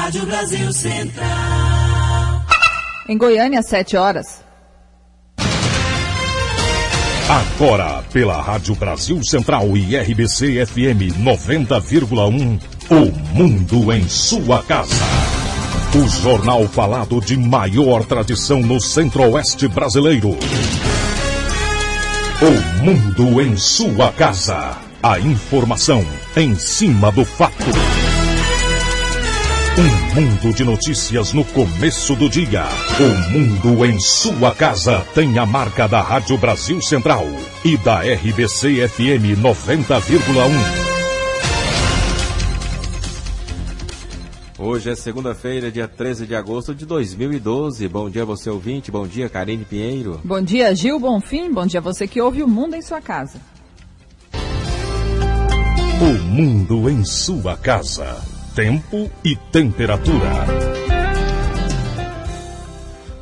Rádio Brasil Central. Em Goiânia, 7 horas. Agora, pela Rádio Brasil Central e RBC FM 90,1, o Mundo em sua casa. O jornal falado de maior tradição no Centro-Oeste brasileiro. O Mundo em sua casa. A informação em cima do fato. Um mundo de notícias no começo do dia. O Mundo em sua casa tem a marca da Rádio Brasil Central e da RBC FM 90,1. Hoje é segunda-feira, dia 13 de agosto de 2012. Bom dia, você ouvinte. Bom dia, Karine Pinheiro. Bom dia, Gil Bonfim. Bom dia, você que ouve o Mundo em sua casa. O Mundo em sua casa. Tempo e temperatura.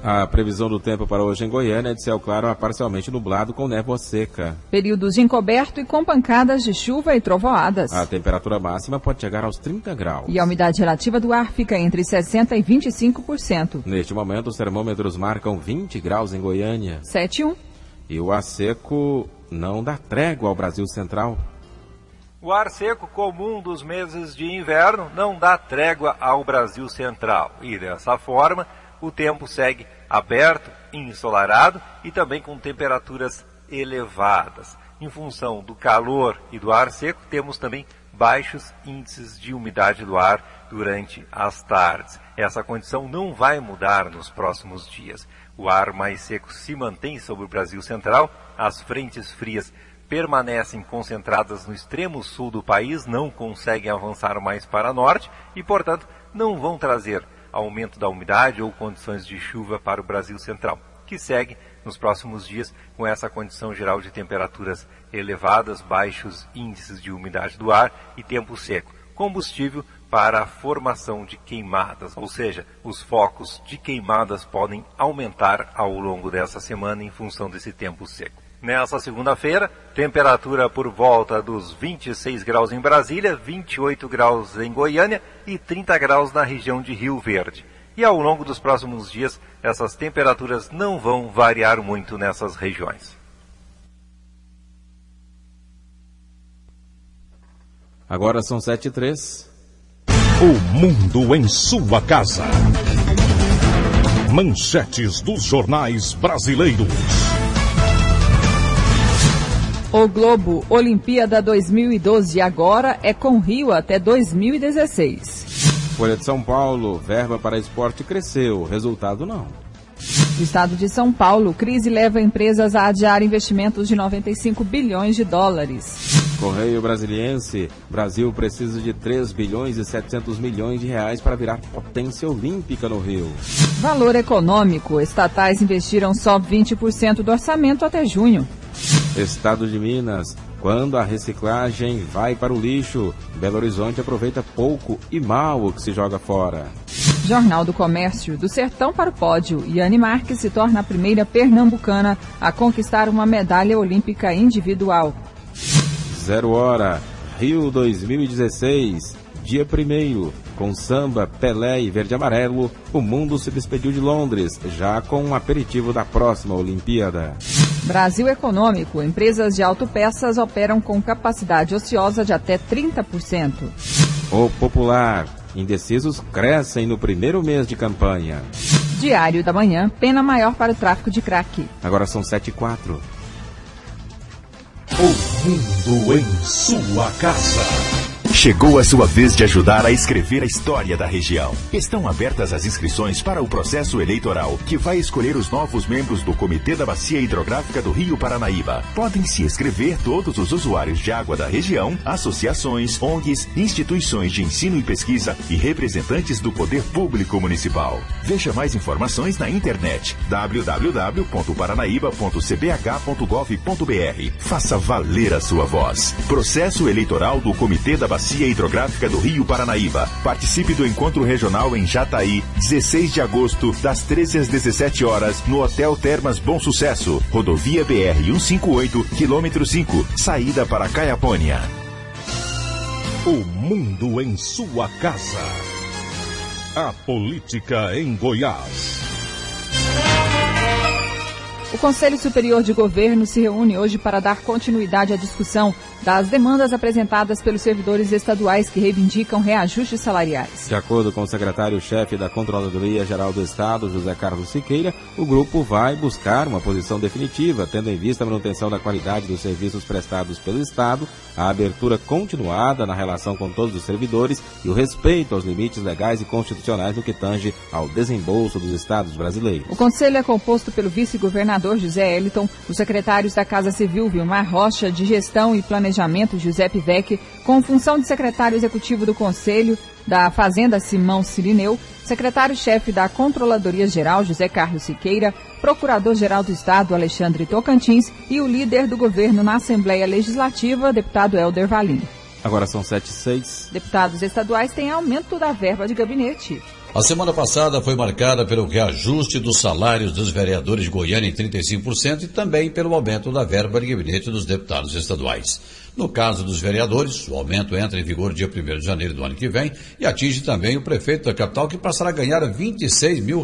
A previsão do tempo para hoje em Goiânia é de céu claro a parcialmente nublado com névoa seca. Períodos de encoberto e com pancadas de chuva e trovoadas. A temperatura máxima pode chegar aos 30 graus. E a umidade relativa do ar fica entre 60% e 25%. Neste momento, os termômetros marcam 20 graus em Goiânia. 7,1. E o ar seco não dá trégua ao Brasil Central. O ar seco comum dos meses de inverno não dá trégua ao Brasil Central. E dessa forma, o tempo segue aberto, ensolarado e também com temperaturas elevadas. Em função do calor e do ar seco, temos também baixos índices de umidade do ar durante as tardes. Essa condição não vai mudar nos próximos dias. O ar mais seco se mantém sobre o Brasil Central, as frentes frias permanecem concentradas no extremo sul do país, não conseguem avançar mais para norte e, portanto, não vão trazer aumento da umidade ou condições de chuva para o Brasil Central, que segue nos próximos dias com essa condição geral de temperaturas elevadas, baixos índices de umidade do ar e tempo seco, combustível para a formação de queimadas, ou seja, os focos de queimadas podem aumentar ao longo dessa semana em função desse tempo seco. Nessa segunda-feira, temperatura por volta dos 26 graus em Brasília, 28 graus em Goiânia e 30 graus na região de Rio Verde. E ao longo dos próximos dias, essas temperaturas não vão variar muito nessas regiões. Agora são 7h03. O Mundo em sua casa. Manchetes dos jornais brasileiros. O Globo, Olimpíada 2012, agora é com Rio até 2016. Folha de São Paulo, verba para esporte cresceu, resultado não. No estado de São Paulo, crise leva empresas a adiar investimentos de 95 bilhões de dólares. Correio Brasiliense, Brasil precisa de 3 bilhões e 700 milhões de reais para virar potência olímpica no Rio. Valor econômico, estatais investiram só 20% do orçamento até junho. Estado de Minas, quando a reciclagem vai para o lixo, Belo Horizonte aproveita pouco e mal o que se joga fora. Jornal do Comércio, do sertão para o pódio, Yane Marques se torna a primeira pernambucana a conquistar uma medalha olímpica individual. 0 hora, Rio 2016, dia 1º, com samba, Pelé e verde e amarelo, o mundo se despediu de Londres, já com um aperitivo da próxima Olimpíada. Brasil Econômico, empresas de autopeças operam com capacidade ociosa de até 30%. O Popular, indecisos crescem no primeiro mês de campanha. Diário da Manhã, pena maior para o tráfico de crack. Agora são 7h04. O Mundo em sua casa. Chegou a sua vez de ajudar a escrever a história da região. Estão abertas as inscrições para o processo eleitoral, que vai escolher os novos membros do Comitê da Bacia Hidrográfica do Rio Paranaíba. Podem se inscrever todos os usuários de água da região, associações, ONGs, instituições de ensino e pesquisa e representantes do Poder Público Municipal. Veja mais informações na internet www.paranaíba.cbh.gov.br. Faça valer a sua voz. Processo eleitoral do Comitê da Bacia Hidrográfica do Rio Paranaíba. Participe do encontro regional em Jataí, 16 de agosto, das 13 às 17 horas, no Hotel Termas Bom Sucesso, Rodovia BR-158, quilômetro 5, saída para Caiapônia. O Mundo em sua casa. A política em Goiás. O Conselho Superior de Governo se reúne hoje para dar continuidade à discussão das demandas apresentadas pelos servidores estaduais que reivindicam reajustes salariais. De acordo com o secretário-chefe da Controladoria Geral do Estado, José Carlos Siqueira, o grupo vai buscar uma posição definitiva, tendo em vista a manutenção da qualidade dos serviços prestados pelo Estado, a abertura continuada na relação com todos os servidores e o respeito aos limites legais e constitucionais no que tange ao desembolso dos estados brasileiros. O Conselho é composto pelo vice-governador José Eliton, os secretários da Casa Civil Vilmar Rocha, de Gestão e Planejamento Giuseppe Vecchi, com função de secretário executivo do Conselho, da Fazenda Simão Cirineu, secretário-chefe da Controladoria Geral José Carlos Siqueira, procurador-geral do Estado Alexandre Tocantins e o líder do governo na Assembleia Legislativa, deputado Helder Valim. Agora são 7h06. Deputados estaduais têm aumento da verba de gabinete. A semana passada foi marcada pelo reajuste dos salários dos vereadores de Goiânia em 35% e também pelo aumento da verba de gabinete dos deputados estaduais. No caso dos vereadores, o aumento entra em vigor dia 1º de janeiro do ano que vem e atinge também o prefeito da capital, que passará a ganhar R$26 mil,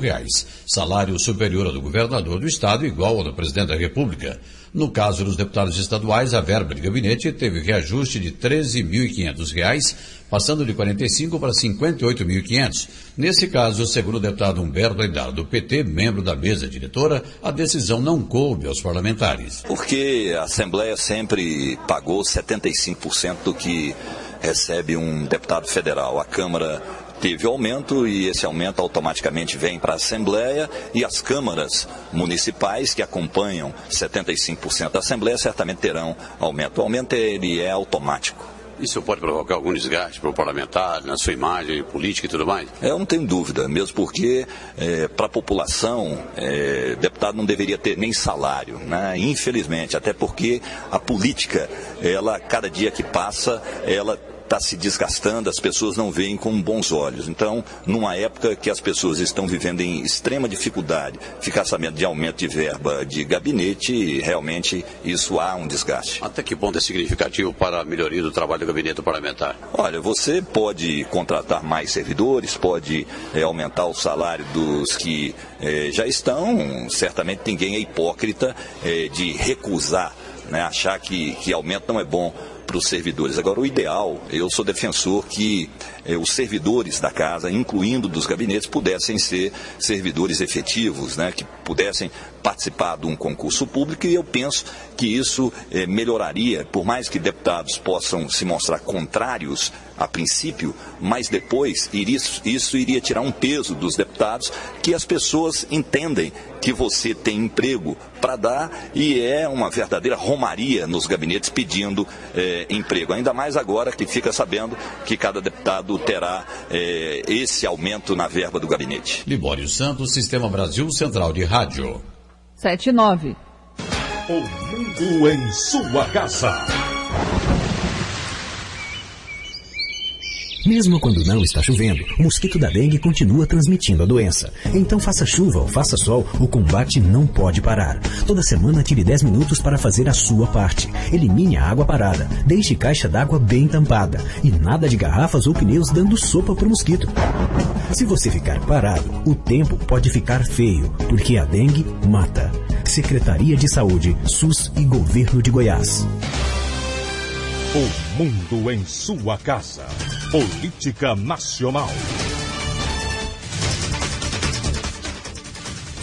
salário superior ao do governador do estado, igual ao do presidente da República. No caso dos deputados estaduais, a verba de gabinete teve reajuste de R$13.500, passando de 45 para 58.500. Nesse caso, segundo o deputado Humberto Aidar, do PT, membro da mesa diretora, a decisão não coube aos parlamentares. Porque a Assembleia sempre pagou 75% do que recebe um deputado federal. A Câmara teve aumento e esse aumento automaticamente vem para a Assembleia, e as câmaras municipais que acompanham 75% da Assembleia certamente terão aumento. O aumento ele é automático. Isso pode provocar algum desgaste para o parlamentar, na sua imagem política e tudo mais? Eu não tenho dúvida, mesmo porque para a população, deputado não deveria ter nem salário, né? Infelizmente, até porque a política, ela, cada dia que passa, ela está se desgastando, as pessoas não veem com bons olhos. Então, numa época que as pessoas estão vivendo em extrema dificuldade, ficar sabendo de aumento de verba de gabinete, realmente isso há um desgaste. Até que ponto é significativo para a melhoria do trabalho do gabinete parlamentar? Olha, você pode contratar mais servidores, pode aumentar o salário dos que já estão. Certamente ninguém é hipócrita de recusar, né, achar que aumento não é bom para os servidores. Agora, o ideal, eu sou defensor que os servidores da casa, incluindo dos gabinetes, pudessem ser servidores efetivos, né, que pudessem participar de um concurso público, e eu penso que isso melhoraria, por mais que deputados possam se mostrar contrários a princípio, mas depois isso iria tirar um peso dos deputados, que as pessoas entendem que você tem emprego para dar, e é uma verdadeira romaria nos gabinetes pedindo emprego. Ainda mais agora que fica sabendo que cada deputado terá esse aumento na verba do gabinete. Libório Santos, Sistema Brasil Central de Rádio. 7:09. O mundo em sua casa. Mesmo quando não está chovendo, o mosquito da dengue continua transmitindo a doença. Então, faça chuva ou faça sol, o combate não pode parar. Toda semana tire 10 minutos para fazer a sua parte. Elimine a água parada, deixe caixa d'água bem tampada e nada de garrafas ou pneus dando sopa para o mosquito. Se você ficar parado, o tempo pode ficar feio, porque a dengue mata. Secretaria de Saúde, SUS e Governo de Goiás. O mundo em sua casa. Política nacional.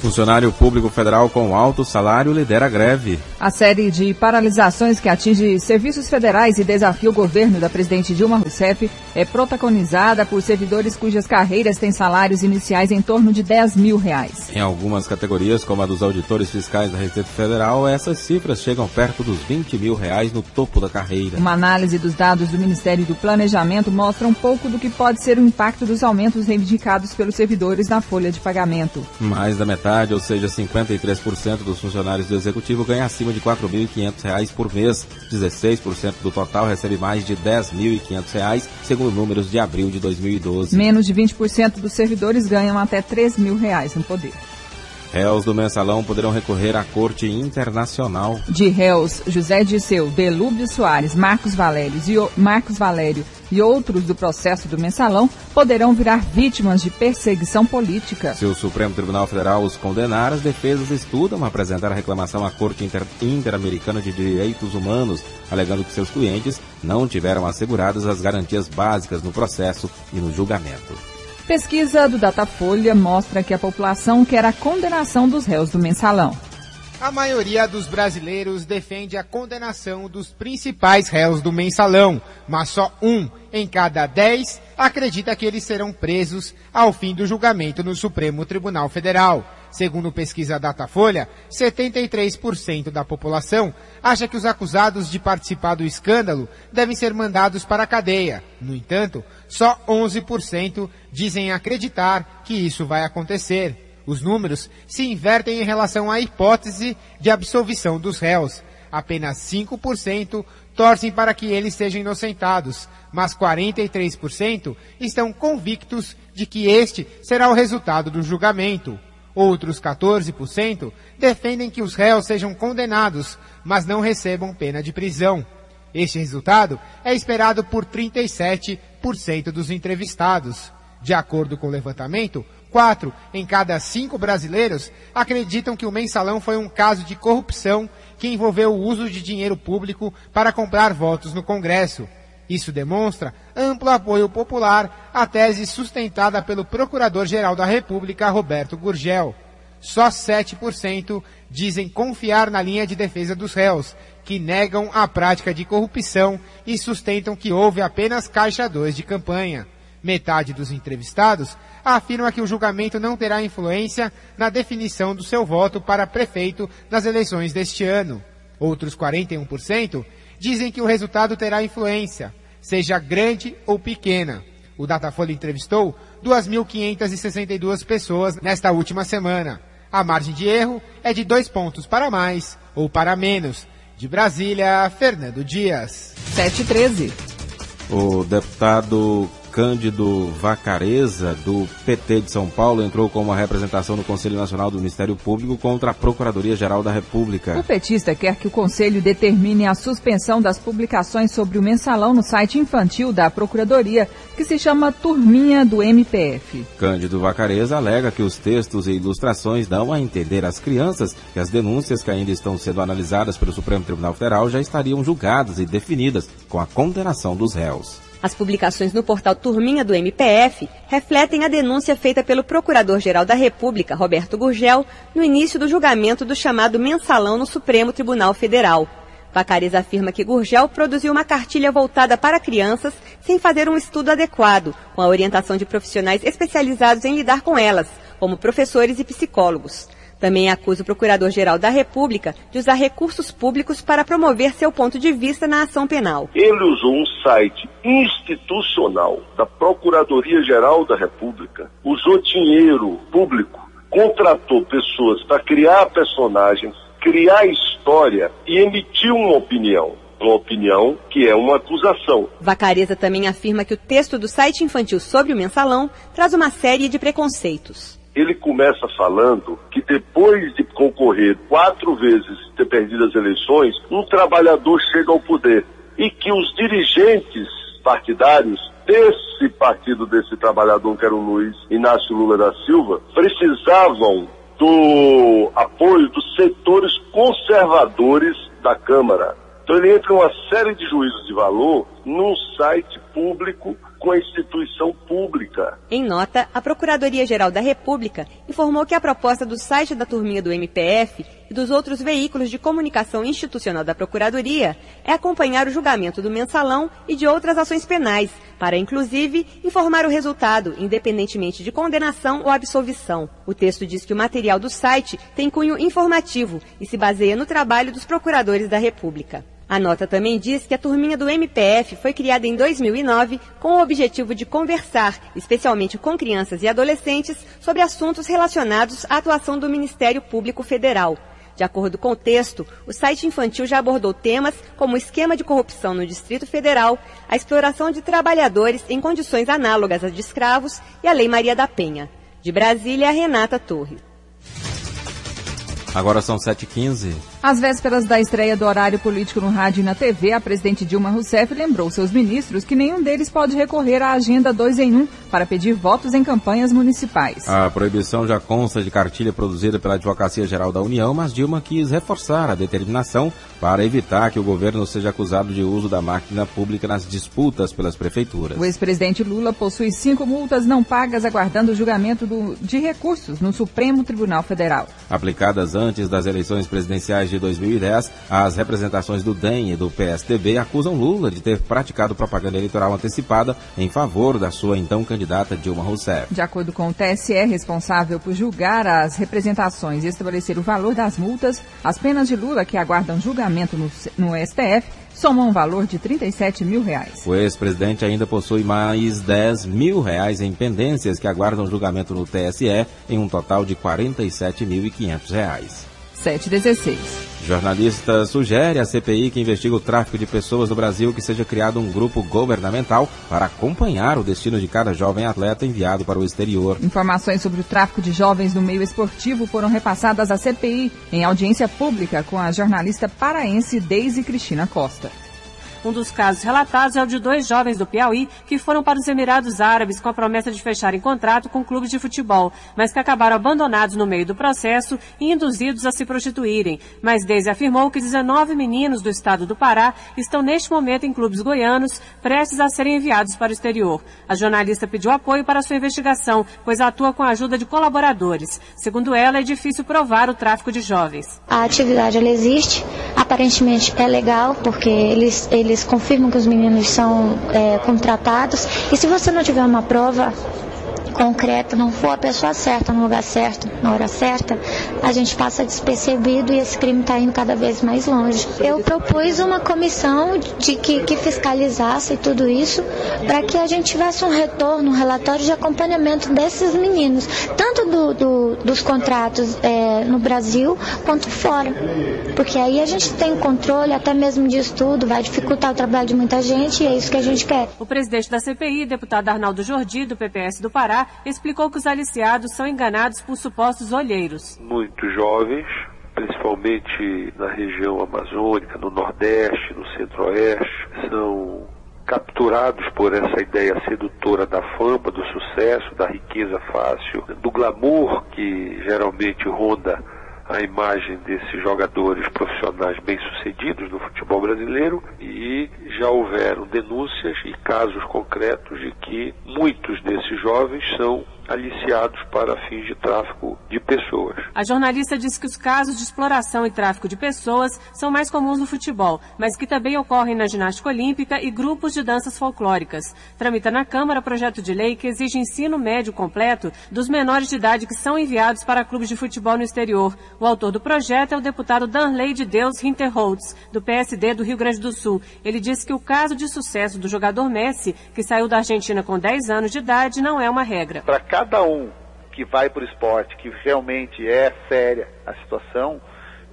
Funcionário público federal com alto salário lidera a greve. A série de paralisações que atinge serviços federais e desafia o governo da presidente Dilma Rousseff é protagonizada por servidores cujas carreiras têm salários iniciais em torno de R$10 mil. Em algumas categorias, como a dos auditores fiscais da Receita Federal, essas cifras chegam perto dos R$20 mil no topo da carreira. Uma análise dos dados do Ministério do Planejamento mostra um pouco do que pode ser o impacto dos aumentos reivindicados pelos servidores na folha de pagamento. Mais da metade, ou seja, 53% dos funcionários do Executivo ganha acima de R$4.500 por mês. 16% do total recebe mais de R$10.500, segundo números de abril de 2012. Menos de 20% dos servidores ganham até R$3 mil no poder. Réus do mensalão poderão recorrer à Corte Internacional. De réus, José Disseu, Delúbio Soares, Marcos Valério e outros do processo do mensalão poderão virar vítimas de perseguição política. Se o Supremo Tribunal Federal os condenar, as defesas estudam apresentar a reclamação à Corte Interamericana de Direitos Humanos, alegando que seus clientes não tiveram asseguradas as garantias básicas no processo e no julgamento. Pesquisa do Datafolha mostra que a população quer a condenação dos réus do mensalão. A maioria dos brasileiros defende a condenação dos principais réus do mensalão, mas só 1 em cada 10 acredita que eles serão presos ao fim do julgamento no Supremo Tribunal Federal. Segundo pesquisa Datafolha, 73% da população acha que os acusados de participar do escândalo devem ser mandados para a cadeia. No entanto, só 11% dizem acreditar que isso vai acontecer. Os números se invertem em relação à hipótese de absolvição dos réus. Apenas 5% torcem para que eles sejam inocentados, mas 43% estão convictos de que este será o resultado do julgamento. Outros 14% defendem que os réus sejam condenados, mas não recebam pena de prisão. Este resultado é esperado por 37% dos entrevistados. De acordo com o levantamento, 4 em cada 5 brasileiros acreditam que o mensalão foi um caso de corrupção que envolveu o uso de dinheiro público para comprar votos no Congresso. Isso demonstra amplo apoio popular à tese sustentada pelo Procurador-Geral da República, Roberto Gurgel. Só 7% dizem confiar na linha de defesa dos réus, que negam a prática de corrupção e sustentam que houve apenas caixa 2 de campanha. Metade dos entrevistados afirma que o julgamento não terá influência na definição do seu voto para prefeito nas eleições deste ano. Outros 41% dizem que o resultado terá influência, seja grande ou pequena. O Datafolha entrevistou 2.562 pessoas nesta última semana. A margem de erro é de 2 pontos para mais ou para menos. De Brasília, Fernando Dias. 7h13. O deputado Cândido Vacareza, do PT de São Paulo, entrou com uma representação no Conselho Nacional do Ministério Público contra a Procuradoria-Geral da República. O petista quer que o Conselho determine a suspensão das publicações sobre o mensalão no site infantil da Procuradoria, que se chama Turminha do MPF. Cândido Vacareza alega que os textos e ilustrações dão a entender às crianças que as denúncias que ainda estão sendo analisadas pelo Supremo Tribunal Federal já estariam julgadas e definidas com a condenação dos réus. As publicações no portal Turminha do MPF refletem a denúncia feita pelo Procurador-Geral da República, Roberto Gurgel, no início do julgamento do chamado mensalão no Supremo Tribunal Federal. Vacareza afirma que Gurgel produziu uma cartilha voltada para crianças sem fazer um estudo adequado, com a orientação de profissionais especializados em lidar com elas, como professores e psicólogos. Também acusa o Procurador-Geral da República de usar recursos públicos para promover seu ponto de vista na ação penal. Ele usou um site institucional da Procuradoria-Geral da República, usou dinheiro público, contratou pessoas para criar personagens, criar história e emitir uma opinião. Uma opinião que é uma acusação. Vacareza também afirma que o texto do site infantil sobre o mensalão traz uma série de preconceitos. Ele começa falando que depois de concorrer 4 vezes e ter perdido as eleições, um trabalhador chega ao poder e que os dirigentes partidários desse partido, desse trabalhador, que era o Luiz Inácio Lula da Silva, precisavam do apoio dos setores conservadores da Câmara. Então ele entra uma série de juízos de valor num site público com a instituição pública. Em nota, a Procuradoria-Geral da República informou que a proposta do site da Turminha do MPF e dos outros veículos de comunicação institucional da Procuradoria é acompanhar o julgamento do mensalão e de outras ações penais, para, inclusive, informar o resultado, independentemente de condenação ou absolvição. O texto diz que o material do site tem cunho informativo e se baseia no trabalho dos procuradores da República. A nota também diz que a Turminha do MPF foi criada em 2009 com o objetivo de conversar, especialmente com crianças e adolescentes, sobre assuntos relacionados à atuação do Ministério Público Federal. De acordo com o texto, o site infantil já abordou temas como o esquema de corrupção no Distrito Federal, a exploração de trabalhadores em condições análogas às de escravos e a Lei Maria da Penha. De Brasília, Renata Torres. Agora são 7h15. Às vésperas da estreia do horário político no rádio e na TV, a presidente Dilma Rousseff lembrou seus ministros que nenhum deles pode recorrer à agenda 2 em 1 para pedir votos em campanhas municipais. A proibição já consta de cartilha produzida pela Advocacia Geral da União, mas Dilma quis reforçar a determinação para evitar que o governo seja acusado de uso da máquina pública nas disputas pelas prefeituras. O ex-presidente Lula possui 5 multas não pagas aguardando o julgamento de recursos no Supremo Tribunal Federal. Aplicadas antes das eleições presidenciais de 2010, as representações do DEM e do PSDB acusam Lula de ter praticado propaganda eleitoral antecipada em favor da sua então candidata Dilma Rousseff. De acordo com o TSE, responsável por julgar as representações e estabelecer o valor das multas, as penas de Lula que aguardam julgamento no STF somam um valor de R$37 mil. O ex-presidente ainda possui mais R$10 mil em pendências que aguardam julgamento no TSE, em um total de R$47.500. 7h16. Jornalista sugere à CPI que investiga o tráfico de pessoas no Brasil que seja criado um grupo governamental para acompanhar o destino de cada jovem atleta enviado para o exterior. Informações sobre o tráfico de jovens no meio esportivo foram repassadas à CPI em audiência pública com a jornalista paraense Deise Cristina Costa. Um dos casos relatados é o de 2 jovens do Piauí que foram para os Emirados Árabes com a promessa de fecharem contrato com clubes de futebol, mas que acabaram abandonados no meio do processo e induzidos a se prostituírem. Mas Deise afirmou que 19 meninos do estado do Pará estão neste momento em clubes goianos, prestes a serem enviados para o exterior. A jornalista pediu apoio para sua investigação, pois atua com a ajuda de colaboradores. Segundo ela, é difícil provar o tráfico de jovens. A atividade ela existe, aparentemente é legal, porque eles confirmam que os meninos são contratados, e se você não tiver uma prova concreta, não for a pessoa certa, no lugar certo, na hora certa, a gente passa despercebido e esse crime está indo cada vez mais longe. Eu propus uma comissão que fiscalizasse tudo isso, para que a gente tivesse um retorno, um relatório de acompanhamento desses meninos, tanto dos contratos no Brasil quanto fora, porque aí a gente tem controle até mesmo disso tudo, vai dificultar o trabalho de muita gente e é isso que a gente quer. O presidente da CPI, deputado Arnaldo Jordi, do PPS do Pará, explicou que os aliciados são enganados por supostos olheiros. Muitos jovens, principalmente na região amazônica, no Nordeste, no Centro-Oeste, são capturados por essa ideia sedutora da fama, do sucesso, da riqueza fácil, do glamour que geralmente ronda a imagem desses jogadores profissionais bem-sucedidos no futebol brasileiro, e já houveram denúncias e casos concretos de que muitos desses jovens são aliciados para fins de tráfico de pessoas. A jornalista disse que os casos de exploração e tráfico de pessoas são mais comuns no futebol, mas que também ocorrem na ginástica olímpica e grupos de danças folclóricas. Tramita na Câmara projeto de lei que exige ensino médio completo dos menores de idade que são enviados para clubes de futebol no exterior. O autor do projeto é o deputado Danley de Deus Hinterholtz, do PSD do Rio Grande do Sul. Ele disse que o caso de sucesso do jogador Messi, que saiu da Argentina com 10 anos de idade, não é uma regra. Para cada um que vai para o esporte, que realmente é séria a situação,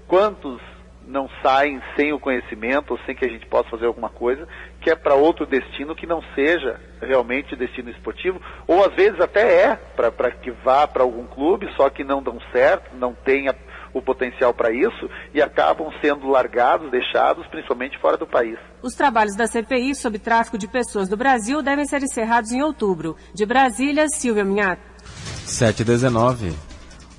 quantos não saem sem o conhecimento, ou sem que a gente possa fazer alguma coisa, que é para outro destino que não seja realmente destino esportivo, ou às vezes até para que vá para algum clube, só que não dão certo, não tenha o potencial para isso, e acabam sendo largados, deixados, principalmente fora do país. Os trabalhos da CPI sobre tráfico de pessoas do Brasil devem ser encerrados em outubro. De Brasília, Silvia Minhato. 7h19.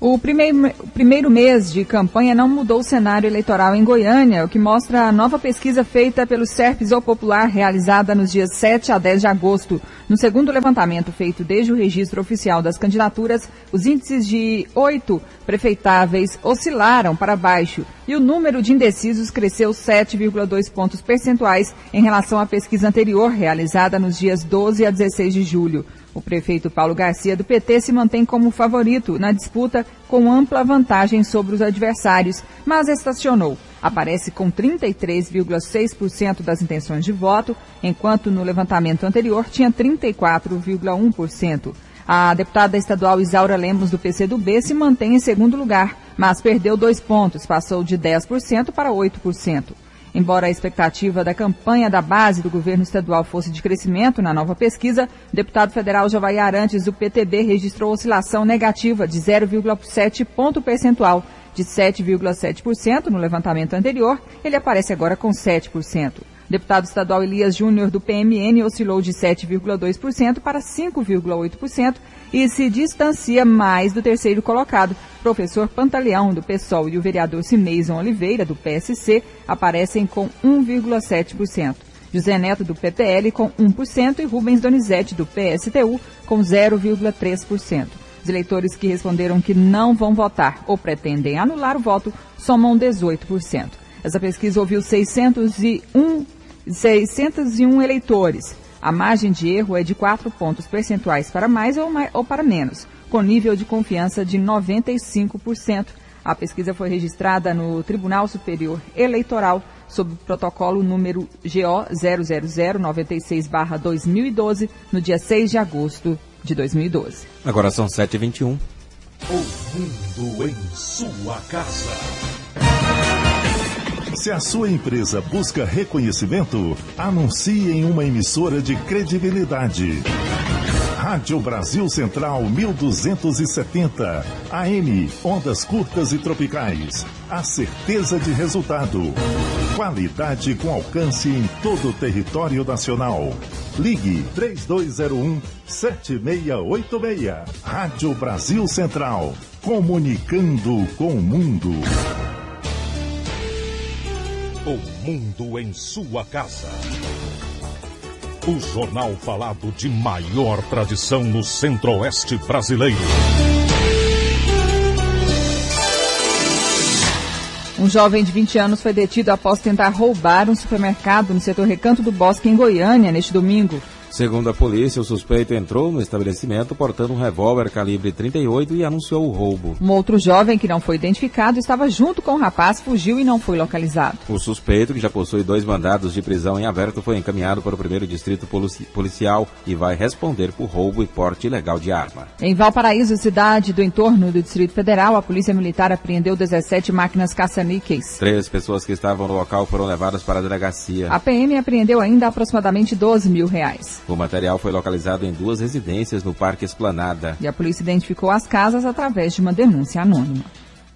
O primeiro mês de campanha não mudou o cenário eleitoral em Goiânia, o que mostra a nova pesquisa feita pelo Serpes ou Popular, realizada nos dias 7 a 10 de agosto. No segundo levantamento feito desde o registro oficial das candidaturas, os índices de 8 prefeitáveis oscilaram para baixo e o número de indecisos cresceu 7,2 pontos percentuais em relação à pesquisa anterior, realizada nos dias 12 a 16 de julho. O prefeito Paulo Garcia, do PT, se mantém como favorito na disputa com ampla vantagem sobre os adversários, mas estacionou. Aparece com 33,6% das intenções de voto, enquanto no levantamento anterior tinha 34,1%. A deputada estadual Isaura Lemos, do PCdoB, se mantém em segundo lugar, mas perdeu 2 pontos, passou de 10% para 8%. Embora a expectativa da campanha da base do governo estadual fosse de crescimento na nova pesquisa, o deputado federal Jovair Arantes, do PTB, registrou oscilação negativa de 0,7 ponto percentual. De 7,7% no levantamento anterior, ele aparece agora com 7%. O deputado estadual Elias Júnior, do PMN, oscilou de 7,2% para 5,8% e se distancia mais do terceiro colocado. Professor Pantaleão, do PSOL, e o vereador Cimeison Oliveira, do PSC, aparecem com 1,7%. José Neto, do PPL, com 1% e Rubens Donizete, do PSTU, com 0,3%. Os eleitores que responderam que não vão votar ou pretendem anular o voto somam 18%. Essa pesquisa ouviu 601 eleitores. A margem de erro é de 4 pontos percentuais para mais ou para menos, com nível de confiança de 95%. A pesquisa foi registrada no Tribunal Superior Eleitoral sob o protocolo número GO 00096/2012, no dia 6 de agosto de 2012. Agora são 7h21. O mundo em sua casa. Se a sua empresa busca reconhecimento, anuncie em uma emissora de credibilidade. Rádio Brasil Central 1270, AM, ondas curtas e tropicais. A certeza de resultado. Qualidade com alcance em todo o território nacional. Ligue 3201-7686. Rádio Brasil Central, comunicando com o mundo. O mundo em sua casa. O jornal falado de maior tradição no Centro-Oeste brasileiro. Um jovem de 20 anos foi detido após tentar roubar um supermercado no setor Recanto do Bosque, em Goiânia, neste domingo. Segundo a polícia, o suspeito entrou no estabelecimento portando um revólver calibre 38 e anunciou o roubo. Um outro jovem, que não foi identificado, estava junto com o rapaz, fugiu e não foi localizado. O suspeito, que já possui 2 mandados de prisão em aberto, foi encaminhado para o 1º Distrito Policial e vai responder por roubo e porte ilegal de arma. Em Valparaíso, cidade do entorno do Distrito Federal, a Polícia Militar apreendeu 17 máquinas caça-níqueis. 3 pessoas que estavam no local foram levadas para a delegacia. A PM apreendeu ainda aproximadamente R$12 mil. O material foi localizado em 2 residências no Parque Esplanada. E a polícia identificou as casas através de uma denúncia anônima.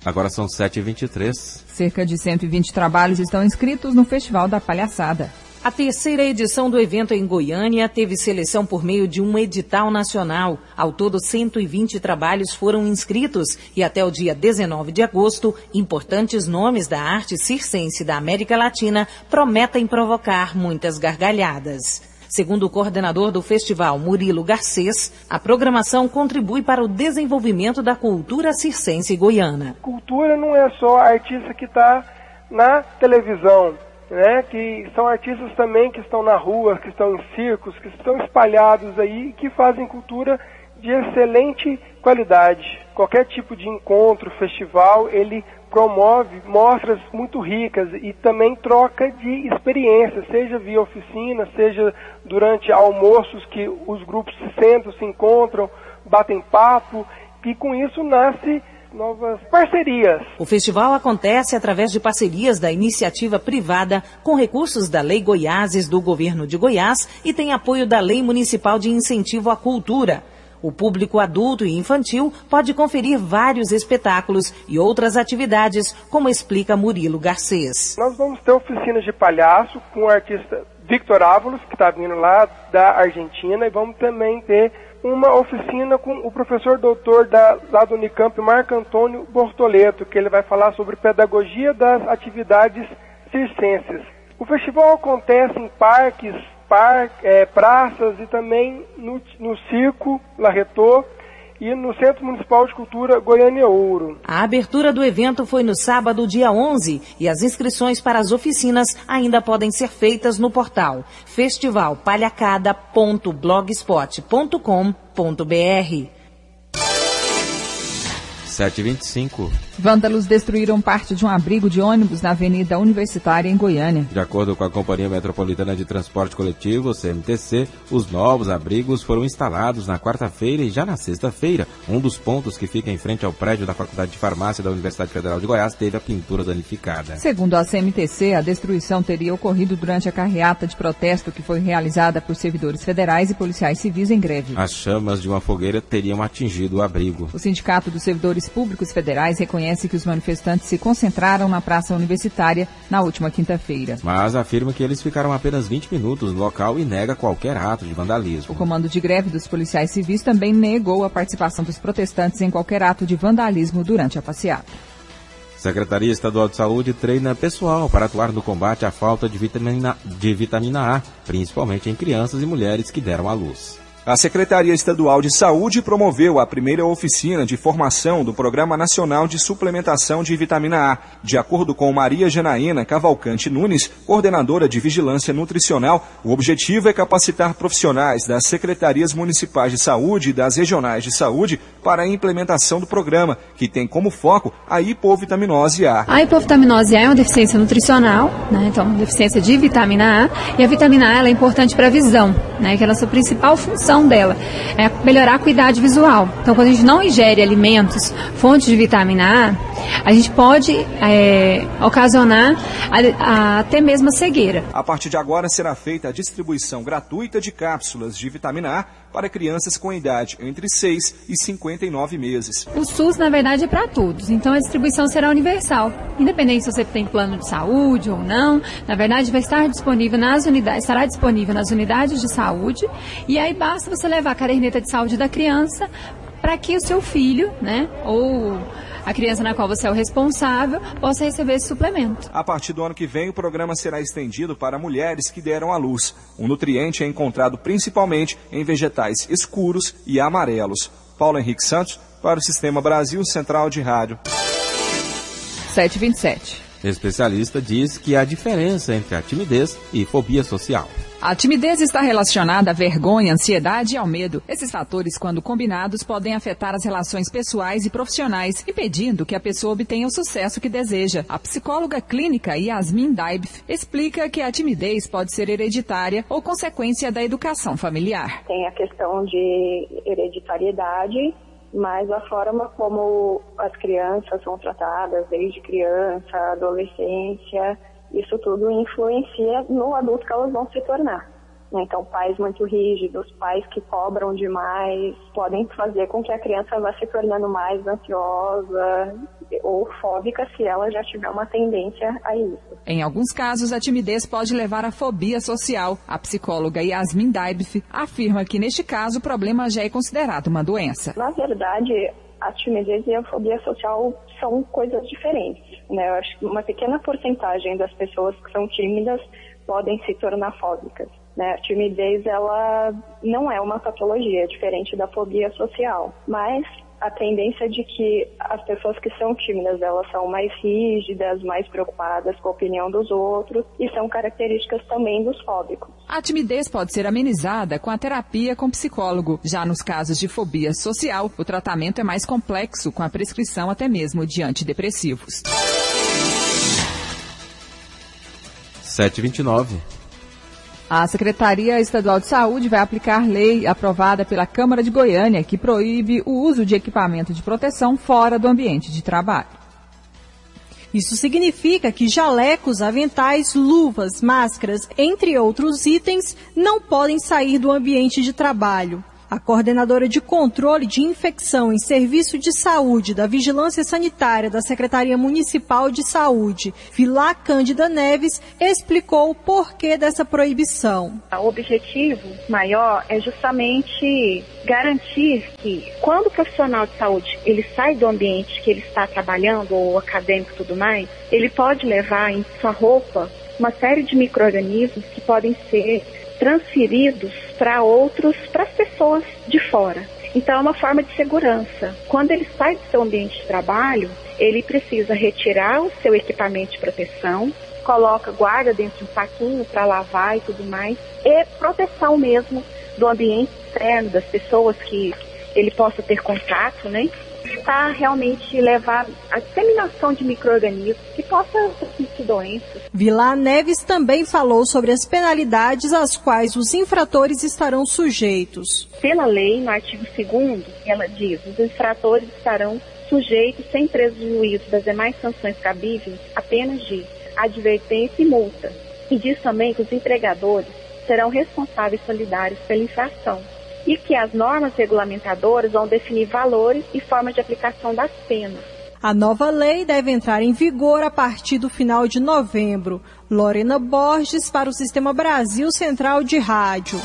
Agora são 7h23. Cerca de 120 trabalhos estão inscritos no Festival da Palhaçada. A 3ª edição do evento em Goiânia teve seleção por meio de um edital nacional. Ao todo, 120 trabalhos foram inscritos e até o dia 19 de agosto, importantes nomes da arte circense da América Latina prometem provocar muitas gargalhadas. Segundo o coordenador do festival, Murilo Garcês, a programação contribui para o desenvolvimento da cultura circense goiana. Cultura não é só a artista que está na televisão, né? Que são artistas também que estão na rua, que estão em circos, que estão espalhados aí, que fazem cultura de excelente qualidade. Qualquer tipo de encontro, festival, ele promove mostras muito ricas e também troca de experiências, seja via oficina, seja durante almoços que os grupos se sentam, se encontram, batem papo e com isso nasce novas parcerias. O festival acontece através de parcerias da iniciativa privada com recursos da Lei Goiáses do Governo de Goiás e tem apoio da Lei Municipal de Incentivo à Cultura. O público adulto e infantil pode conferir vários espetáculos e outras atividades, como explica Murilo Garcês. Nós vamos ter oficinas de palhaço com o artista Victor Ávalos, que está vindo lá da Argentina, e vamos também ter uma oficina com o professor doutor lá do Unicamp, Marco Antônio Bortoleto, que ele vai falar sobre pedagogia das atividades circenses. O festival acontece em parques, praças e também no Circo Larretô e no Centro Municipal de Cultura Goiânia Ouro. A abertura do evento foi no sábado, dia 11, e as inscrições para as oficinas ainda podem ser feitas no portal festivalpalhacada.blogspot.com.br. 7h25. Vândalos destruíram parte de um abrigo de ônibus na Avenida Universitária, em Goiânia. De acordo com a Companhia Metropolitana de Transporte Coletivo, CMTC, os novos abrigos foram instalados na quarta-feira e já na sexta-feira. Um dos pontos, que fica em frente ao prédio da Faculdade de Farmácia da Universidade Federal de Goiás, teve a pintura danificada. Segundo a CMTC, a destruição teria ocorrido durante a carreata de protesto que foi realizada por servidores federais e policiais civis em greve. As chamas de uma fogueira teriam atingido o abrigo. O Sindicato dos Servidores Públicos Federais reconhece que os manifestantes se concentraram na Praça Universitária na última quinta-feira. Mas afirma que eles ficaram apenas 20 minutos no local e nega qualquer ato de vandalismo. O comando de greve dos policiais civis também negou a participação dos protestantes em qualquer ato de vandalismo durante a passeata. Secretaria Estadual de Saúde treina pessoal para atuar no combate à falta de vitamina A, principalmente em crianças e mulheres que deram à luz. A Secretaria Estadual de Saúde promoveu a primeira oficina de formação do Programa Nacional de Suplementação de Vitamina A. De acordo com Maria Janaína Cavalcante Nunes, coordenadora de Vigilância Nutricional, o objetivo é capacitar profissionais das Secretarias Municipais de Saúde e das Regionais de Saúde para a implementação do programa, que tem como foco a hipovitaminose A. A hipovitaminose A é uma deficiência nutricional, né? Então, deficiência de vitamina A, e a vitamina A ela é importante para a visão, né? Que é a nossa principal função dela é melhorar a acuidade visual. Então, quando a gente não ingere alimentos, fontes de vitamina A, a gente pode ocasionar até mesmo a cegueira. A partir de agora será feita a distribuição gratuita de cápsulas de vitamina A para crianças com idade entre 6 e 59 meses. O SUS, na verdade, é para todos, então a distribuição será universal. Independente se você tem plano de saúde ou não, na verdade vai estar disponível estará disponível nas unidades de saúde, e aí basta você levar a caderneta de saúde da criança para que o seu filho, né, ou a criança na qual você é o responsável, possa receber esse suplemento. A partir do ano que vem, o programa será estendido para mulheres que deram à luz. O nutriente é encontrado principalmente em vegetais escuros e amarelos. Paulo Henrique Santos, para o Sistema Brasil Central de Rádio. 7h27. Especialista diz que há diferença entre a timidez e fobia social. A timidez está relacionada à vergonha, ansiedade e ao medo. Esses fatores, quando combinados, podem afetar as relações pessoais e profissionais, impedindo que a pessoa obtenha o sucesso que deseja. A psicóloga clínica Yasmin Daibf explica que a timidez pode ser hereditária ou consequência da educação familiar. Tem a questão de hereditariedade, mas a forma como as crianças são tratadas desde criança, adolescência, isso tudo influencia no adulto que elas vão se tornar. Então, pais muito rígidos, pais que cobram demais, podem fazer com que a criança vá se tornando mais ansiosa ou fóbica se ela já tiver uma tendência a isso. Em alguns casos, a timidez pode levar à fobia social. A psicóloga Yasmin Daibf afirma que, neste caso, o problema já é considerado uma doença. Na verdade, a timidez e a fobia social são coisas diferentes, né? Eu acho que uma pequena porcentagem das pessoas que são tímidas podem se tornar fóbicas, né? A timidez, ela não é uma patologia, é diferente da fobia social, mas a tendência é de que as pessoas que são tímidas, elas são mais rígidas, mais preocupadas com a opinião dos outros, e são características também dos fóbicos. A timidez pode ser amenizada com a terapia com psicólogo. Já nos casos de fobia social, o tratamento é mais complexo, com a prescrição até mesmo de antidepressivos. 7h29. A Secretaria Estadual de Saúde vai aplicar lei aprovada pela Câmara de Goiânia que proíbe o uso de equipamento de proteção fora do ambiente de trabalho. Isso significa que jalecos, aventais, luvas, máscaras, entre outros itens, não podem sair do ambiente de trabalho. A coordenadora de controle de infecção em serviço de saúde da Vigilância Sanitária da Secretaria Municipal de Saúde, Vilá Cândida Neves, explicou o porquê dessa proibição. O objetivo maior é justamente garantir que, quando o profissional de saúde ele sai do ambiente que ele está trabalhando, ou acadêmico e tudo mais, ele pode levar em sua roupa uma série de micro-organismos que podem ser transferidos para as pessoas de fora. Então é uma forma de segurança. Quando ele sai do seu ambiente de trabalho, ele precisa retirar o seu equipamento de proteção, guarda dentro de um saquinho para lavar e tudo mais, e proteção mesmo do ambiente externo, das pessoas que ele possa ter contato, né? evitar realmente levar a disseminação de micro-organismos que possam transmitir doenças. Vilar Neves também falou sobre as penalidades às quais os infratores estarão sujeitos. Pela lei, no artigo 2º, ela diz: os infratores estarão sujeitos, sem prejuízo das demais sanções cabíveis, apenas de advertência e multa. E diz também que os empregadores serão responsáveis solidários pela infração e que as normas regulamentadoras vão definir valores e formas de aplicação das penas. A nova lei deve entrar em vigor a partir do final de novembro. Lorena Borges para o Sistema Brasil Central de Rádio.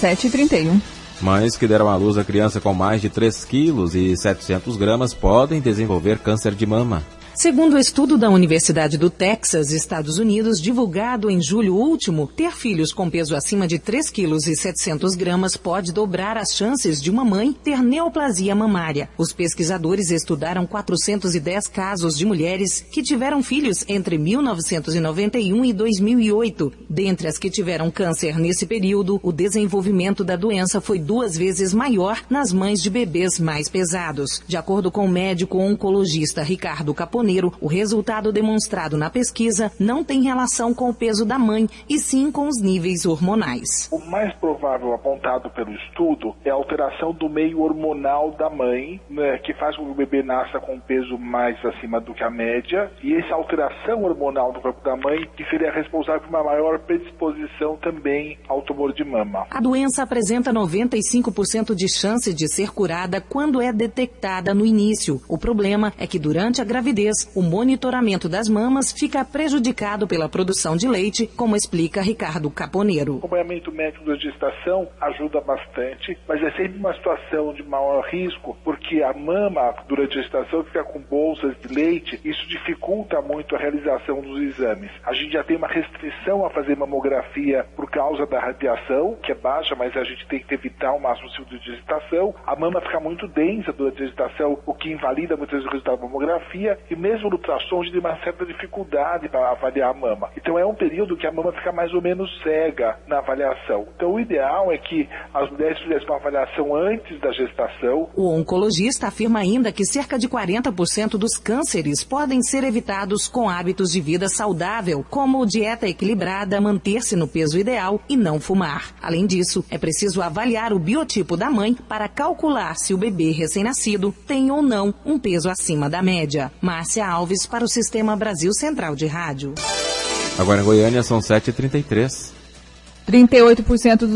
7h31. Mães que deram à luz a criança com mais de 3 quilos e 700 gramas podem desenvolver câncer de mama. Segundo o estudo da Universidade do Texas, Estados Unidos, divulgado em julho último, ter filhos com peso acima de 3 quilos e 700 gramas pode dobrar as chances de uma mãe ter neoplasia mamária. Os pesquisadores estudaram 410 casos de mulheres que tiveram filhos entre 1991 e 2008. Dentre as que tiveram câncer nesse período, o desenvolvimento da doença foi 2 vezes maior nas mães de bebês mais pesados. De acordo com o médico oncologista Ricardo Caponeiro, o resultado demonstrado na pesquisa não tem relação com o peso da mãe, e sim com os níveis hormonais. O mais provável apontado pelo estudo é a alteração do meio hormonal da mãe, né, que faz com que o bebê nasça com um peso mais acima do que a média, e essa alteração hormonal do corpo da mãe que seria responsável por uma maior predisposição também ao tumor de mama. A doença apresenta 95% de chance de ser curada quando é detectada no início. O problema é que durante a gravidez, o monitoramento das mamas fica prejudicado pela produção de leite, como explica Ricardo Caponeiro. O acompanhamento médico da gestação ajuda bastante, mas é sempre uma situação de maior risco, porque a mama, durante a gestação, fica com bolsas de leite, isso dificulta muito a realização dos exames. A gente já tem uma restrição a fazer mamografia por causa da radiação, que é baixa, mas a gente tem que evitar o máximo possível de gestação. A mama fica muito densa durante a gestação, o que invalida muitas vezes o resultado da mamografia, e mesmo no ultrassom a gente tem uma certa dificuldade para avaliar a mama. Então é um período que a mama fica mais ou menos cega na avaliação. Então o ideal é que as mulheres fizessem uma avaliação antes da gestação. O oncologista afirma ainda que cerca de 40% dos cânceres podem ser evitados com hábitos de vida saudável, como dieta equilibrada, manter-se no peso ideal e não fumar. Além disso, é preciso avaliar o biotipo da mãe para calcular se o bebê recém-nascido tem ou não um peso acima da média. Márcia Alves para o Sistema Brasil Central de Rádio. Agora em Goiânia são 7h33. 38%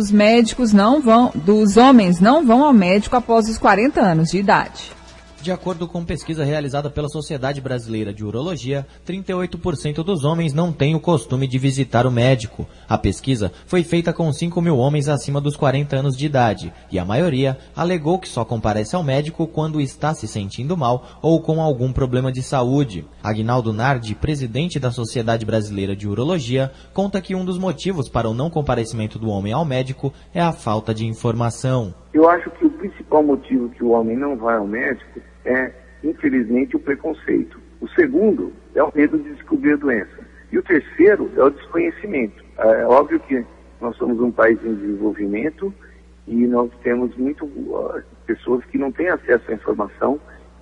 dos homens não vão ao médico após os 40 anos de idade. De acordo com pesquisa realizada pela Sociedade Brasileira de Urologia, 38% dos homens não têm o costume de visitar o médico. A pesquisa foi feita com 5 mil homens acima dos 40 anos de idade, e a maioria alegou que só comparece ao médico quando está se sentindo mal ou com algum problema de saúde. Aguinaldo Nardi, presidente da Sociedade Brasileira de Urologia, conta que um dos motivos para o não comparecimento do homem ao médico é a falta de informação. Eu acho que o principal motivo que o homem não vai ao médico é, infelizmente, o preconceito. O segundo é o medo de descobrir a doença. E o terceiro é o desconhecimento. É óbvio que nós somos um país em desenvolvimento e nós temos pessoas que não têm acesso à informação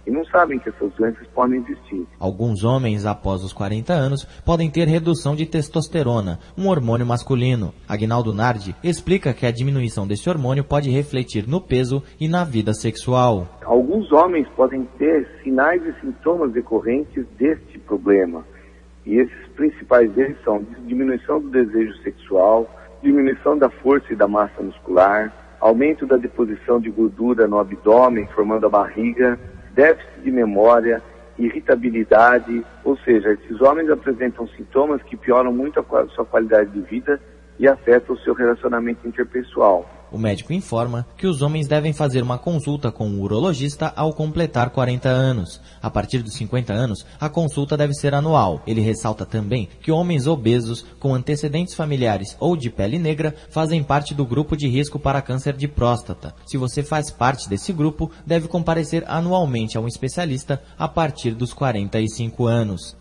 e não sabem que essas doenças podem existir. Alguns homens, após os 40 anos, podem ter redução de testosterona, um hormônio masculino. Aguinaldo Nardi explica que a diminuição desse hormônio pode refletir no peso e na vida sexual. Alguns homens podem ter sinais e sintomas decorrentes deste problema. E esses principais deles são diminuição do desejo sexual, diminuição da força e da massa muscular, aumento da deposição de gordura no abdômen, formando a barriga, déficit de memória, irritabilidade, ou seja, esses homens apresentam sintomas que pioram muito a sua qualidade de vida e afetam o seu relacionamento interpessoal. O médico informa que os homens devem fazer uma consulta com o urologista ao completar 40 anos. A partir dos 50 anos, a consulta deve ser anual. Ele ressalta também que homens obesos, com antecedentes familiares ou de pele negra, fazem parte do grupo de risco para câncer de próstata. Se você faz parte desse grupo, deve comparecer anualmente a um especialista a partir dos 45 anos.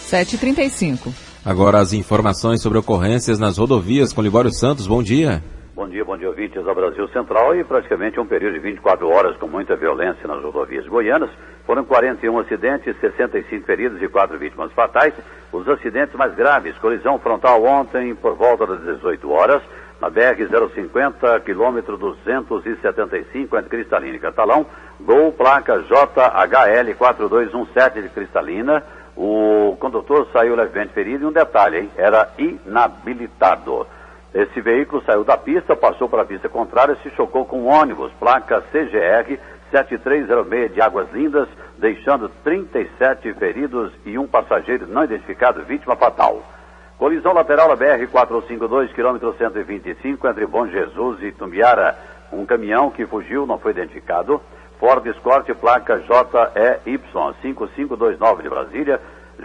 7h35. Agora as informações sobre ocorrências nas rodovias com Libório Santos. Bom dia. Bom dia, ouvintes da Brasil Central. E praticamente um período de 24 horas com muita violência nas rodovias goianas. Foram 41 acidentes, 65 feridos e 4 vítimas fatais. Os acidentes mais graves, colisão frontal ontem por volta das 18 horas, na BR-050, quilômetro 275, entre Cristalina e Catalão. Gol, placa JHL 4217 de Cristalina. O condutor saiu levemente ferido e um detalhe, hein? Era inabilitado. Esse veículo saiu da pista, passou para a pista contrária e se chocou com um ônibus, placa CGR 7306 de Águas Lindas, deixando 37 feridos e um passageiro não identificado, vítima fatal. Colisão lateral da BR-452, quilômetro 125, entre Bom Jesus e Tumbiara. Um caminhão que fugiu não foi identificado. Ford Escort, placa JEY 5529 de Brasília.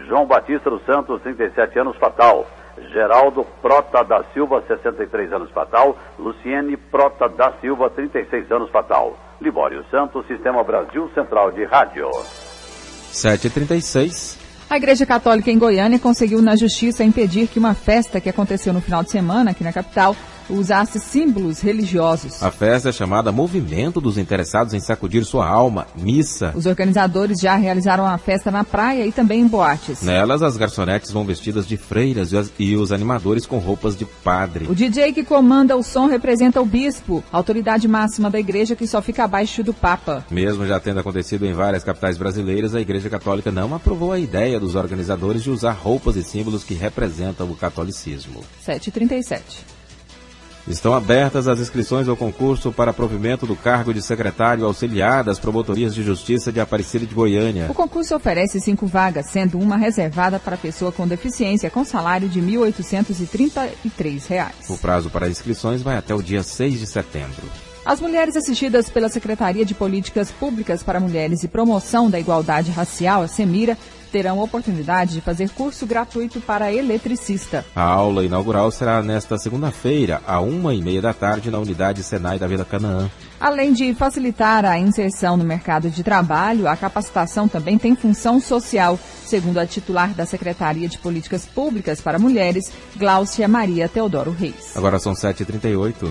João Batista dos Santos, 37 anos, fatal. Geraldo Prota da Silva, 63 anos, fatal. Luciene Prota da Silva, 36 anos, fatal. Libório Santos, Sistema Brasil Central de Rádio. 7h36. A Igreja Católica em Goiânia conseguiu na Justiça impedir que uma festa que aconteceu no final de semana aqui na capital usasse símbolos religiosos. A festa é chamada Movimento dos Interessados em Sacudir Sua Alma, Missa. Os organizadores já realizaram a festa na praia e também em boates. Nelas, as garçonetes vão vestidas de freiras e os animadores com roupas de padre. O DJ que comanda o som representa o bispo, autoridade máxima da igreja que só fica abaixo do Papa. Mesmo já tendo acontecido em várias capitais brasileiras, a Igreja Católica não aprovou a ideia dos organizadores de usar roupas e símbolos que representam o catolicismo. 7h37. Estão abertas as inscrições ao concurso para provimento do cargo de secretário auxiliar das Promotorias de Justiça de Aparecida de Goiânia. O concurso oferece 5 vagas, sendo uma reservada para pessoa com deficiência, com salário de R$ 1.833. O prazo para inscrições vai até o dia 6 de setembro. As mulheres assistidas pela Secretaria de Políticas Públicas para Mulheres e Promoção da Igualdade Racial, a SEMIRA, terão oportunidade de fazer curso gratuito para eletricista. A aula inaugural será nesta segunda-feira, às 1h30 da tarde, na unidade Senai da Vila Canaã. Além de facilitar a inserção no mercado de trabalho, a capacitação também tem função social, segundo a titular da Secretaria de Políticas Públicas para Mulheres, Gláucia Maria Teodoro Reis. Agora são 7h38.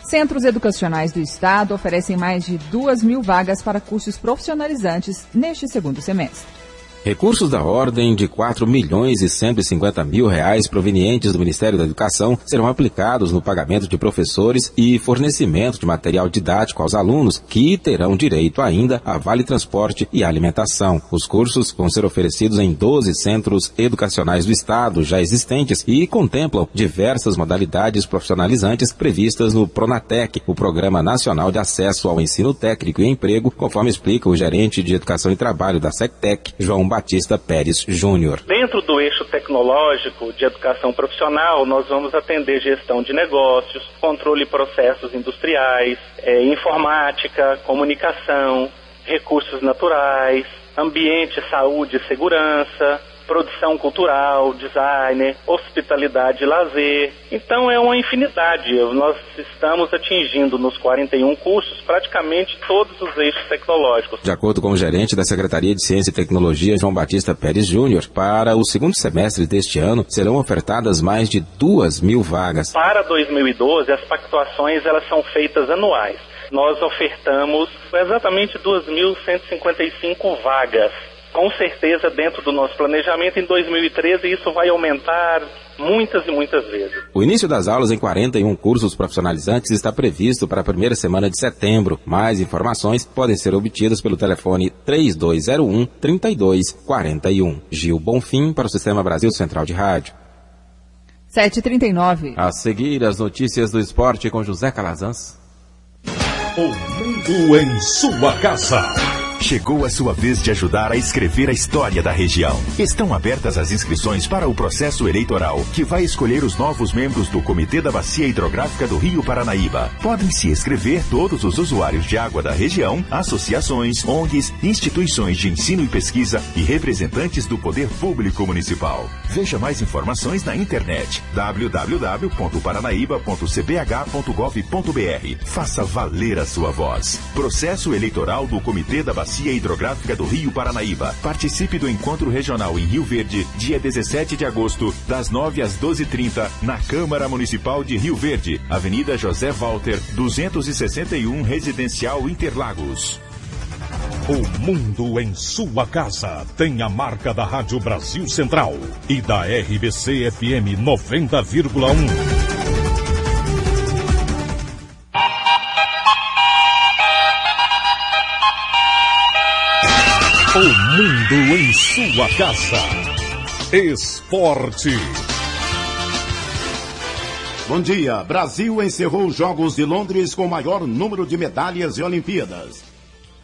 Centros educacionais do Estado oferecem mais de 2.000 vagas para cursos profissionalizantes neste segundo semestre. Recursos da ordem de R$ 4.150.000 provenientes do Ministério da Educação serão aplicados no pagamento de professores e fornecimento de material didático aos alunos, que terão direito ainda a vale transporte e alimentação. Os cursos vão ser oferecidos em 12 centros educacionais do Estado já existentes e contemplam diversas modalidades profissionalizantes previstas no Pronatec, o Programa Nacional de Acesso ao Ensino Técnico e Emprego, conforme explica o gerente de Educação e Trabalho da SECTEC, João Batista Pérez Júnior. Dentro do eixo tecnológico de educação profissional, nós vamos atender gestão de negócios, controle de processos industriais, informática, comunicação, recursos naturais, ambiente, saúde e segurança, produção cultural, design, hospitalidade e lazer. Então é uma infinidade. Nós estamos atingindo nos 41 cursos praticamente todos os eixos tecnológicos. De acordo com o gerente da Secretaria de Ciência e Tecnologia, João Batista Pérez Júnior, para o segundo semestre deste ano serão ofertadas mais de 2.000 vagas. Para 2012, as pactuações elas são feitas anuais. Nós ofertamos exatamente 2.155 vagas. Com certeza, dentro do nosso planejamento, em 2013, isso vai aumentar muitas e muitas vezes. O início das aulas em 41 cursos profissionalizantes está previsto para a primeira semana de setembro. Mais informações podem ser obtidas pelo telefone 3201-3241. Gil Bonfim, para o Sistema Brasil Central de Rádio. 7h39. A seguir, as notícias do esporte com José Calazans. O mundo em sua casa. Chegou a sua vez de ajudar a escrever a história da região. Estão abertas as inscrições para o processo eleitoral, que vai escolher os novos membros do Comitê da Bacia Hidrográfica do Rio Paranaíba. Podem se inscrever todos os usuários de água da região, associações, ONGs, instituições de ensino e pesquisa e representantes do Poder Público Municipal. Veja mais informações na internet www.paranaíba.cbh.gov.br. Faça valer a sua voz. Processo eleitoral do Comitê da Bacia Bacia Hidrográfica do Rio Paranaíba. Participe do Encontro Regional em Rio Verde, dia 17 de agosto, das 9 às 12h30, na Câmara Municipal de Rio Verde, Avenida José Walter, 261, Residencial Interlagos. O mundo em sua casa tem a marca da Rádio Brasil Central e da RBC FM 90,1. O mundo em sua casa. Esporte. Bom dia. Brasil encerrou os Jogos de Londres com o maior número de medalhas em Olimpíadas.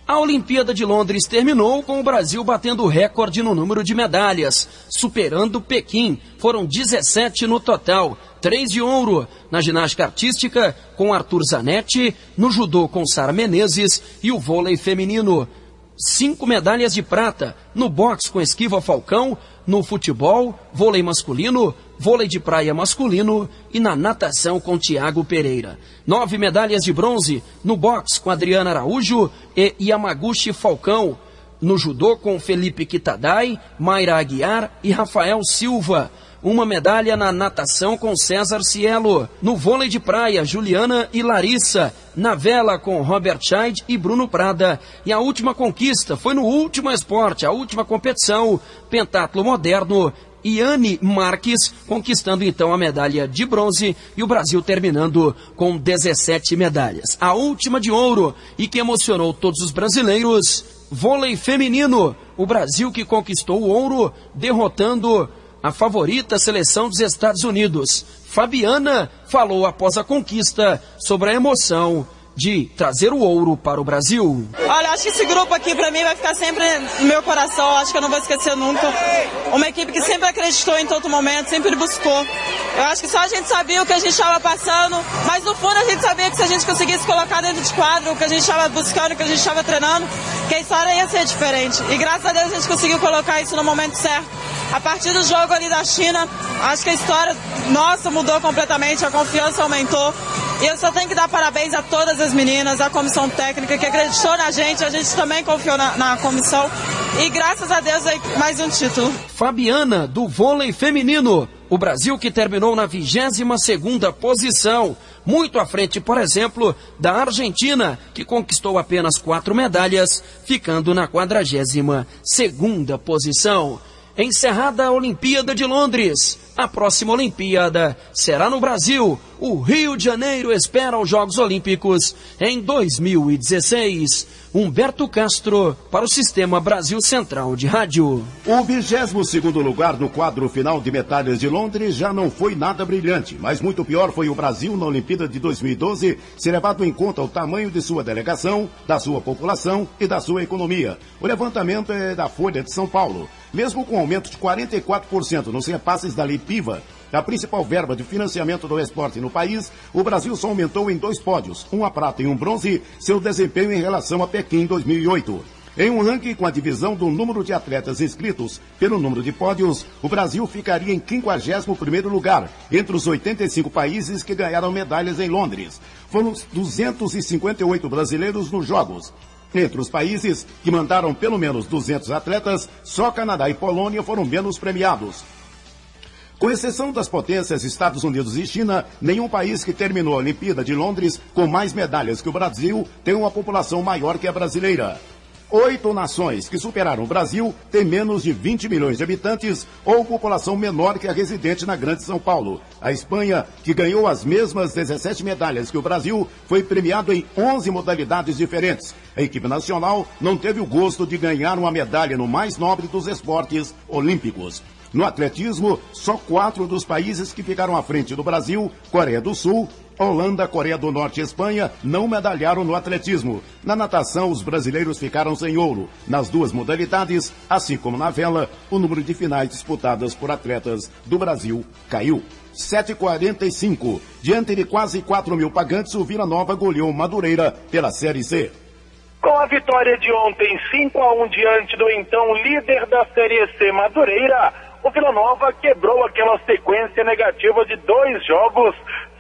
A Olimpíada de Londres terminou com o Brasil batendo o recorde no número de medalhas, superando Pequim. Foram 17 no total, 3 de ouro na ginástica artística com Arthur Zanetti, no judô com Sara Menezes e o vôlei feminino. 5 medalhas de prata no boxe com Esquiva Falcão, no futebol, vôlei masculino, vôlei de praia masculino e na natação com Tiago Pereira. 9 medalhas de bronze no boxe com Adriana Araújo e Yamaguchi Falcão, no judô com Felipe Kitadai, Mayra Aguiar e Rafael Silva. 1 medalha na natação com César Cielo. No vôlei de praia, Juliana e Larissa. Na vela com Robert Scheid e Bruno Prada. E a última conquista foi no último esporte, a última competição, pentatlo moderno. Iane Marques conquistando então a medalha de bronze e o Brasil terminando com 17 medalhas. A última de ouro e que emocionou todos os brasileiros, vôlei feminino. O Brasil que conquistou o ouro derrotando a favorita seleção dos Estados Unidos. Fabiana falou após a conquista sobre a emoção de trazer o ouro para o Brasil. Olha, acho que esse grupo aqui pra mim vai ficar sempre no meu coração, acho que eu não vou esquecer nunca. Uma equipe que sempre acreditou em todo momento, sempre buscou. Eu acho que só a gente sabia o que a gente estava passando, mas no fundo a gente sabia que se a gente conseguisse colocar dentro de quadro o que a gente estava buscando, o que a gente estava treinando, que a história ia ser diferente. E graças a Deus a gente conseguiu colocar isso no momento certo. A partir do jogo ali da China, acho que a história nossa mudou completamente, a confiança aumentou. E eu só tenho que dar parabéns a todas as meninas, a comissão técnica que acreditou na gente, a gente também confiou na comissão. E graças a Deus aí mais um título. Fabiana, do vôlei feminino. O Brasil que terminou na 22ª posição. Muito à frente, por exemplo, da Argentina, que conquistou apenas 4 medalhas, ficando na 42ª posição. Encerrada a Olimpíada de Londres, a próxima Olimpíada será no Brasil. O Rio de Janeiro espera os Jogos Olímpicos em 2016. Humberto Castro, para o Sistema Brasil Central de Rádio. O 22º lugar no quadro final de medalhas de Londres já não foi nada brilhante, mas muito pior foi o Brasil na Olimpíada de 2012, se levado em conta o tamanho de sua delegação, da sua população e da sua economia. O levantamento é da Folha de São Paulo. Mesmo com aumento de 44% nos repasses da Lei PIVA, a principal verba de financiamento do esporte no país, o Brasil só aumentou em 2 pódios, uma prata e um bronze, seu desempenho em relação a Pequim 2008. Em um ranking com a divisão do número de atletas inscritos pelo número de pódios, o Brasil ficaria em 51º lugar, entre os 85 países que ganharam medalhas em Londres. Foram 258 brasileiros nos Jogos. Entre os países que mandaram pelo menos 200 atletas, só Canadá e Polônia foram menos premiados. Com exceção das potências Estados Unidos e China, nenhum país que terminou a Olimpíada de Londres com mais medalhas que o Brasil tem uma população maior que a brasileira. 8 nações que superaram o Brasil têm menos de 20 milhões de habitantes ou população menor que a residente na Grande São Paulo. A Espanha, que ganhou as mesmas 17 medalhas que o Brasil, foi premiado em 11 modalidades diferentes. A equipe nacional não teve o gosto de ganhar uma medalha no mais nobre dos esportes olímpicos. No atletismo, só 4 dos países que ficaram à frente do Brasil, Coreia do Sul, Holanda, Coreia do Norte e Espanha, não medalharam no atletismo. Na natação, os brasileiros ficaram sem ouro. Nas 2 modalidades, assim como na vela, o número de finais disputadas por atletas do Brasil caiu. 7h45. Diante de quase 4 mil pagantes, o Vila Nova goleou Madureira pela Série C. Com a vitória de ontem, 5-1 diante do então líder da Série C, Madureira, o Vila Nova quebrou aquela sequência negativa de 2 jogos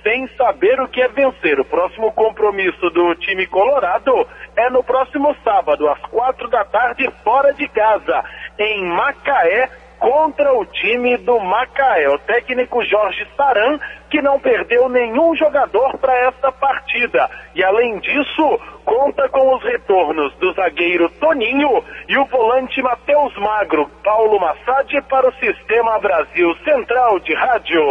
sem saber o que é vencer. O próximo compromisso do time colorado é no próximo sábado, às 4 da tarde, fora de casa, em Macaé, contra o time do Macaé. O técnico Jorge Saran, que não perdeu nenhum jogador para esta partida. E além disso, conta com os retornos do zagueiro Toninho e o volante Matheus Magro. Paulo Massad para o Sistema Brasil Central de Rádio.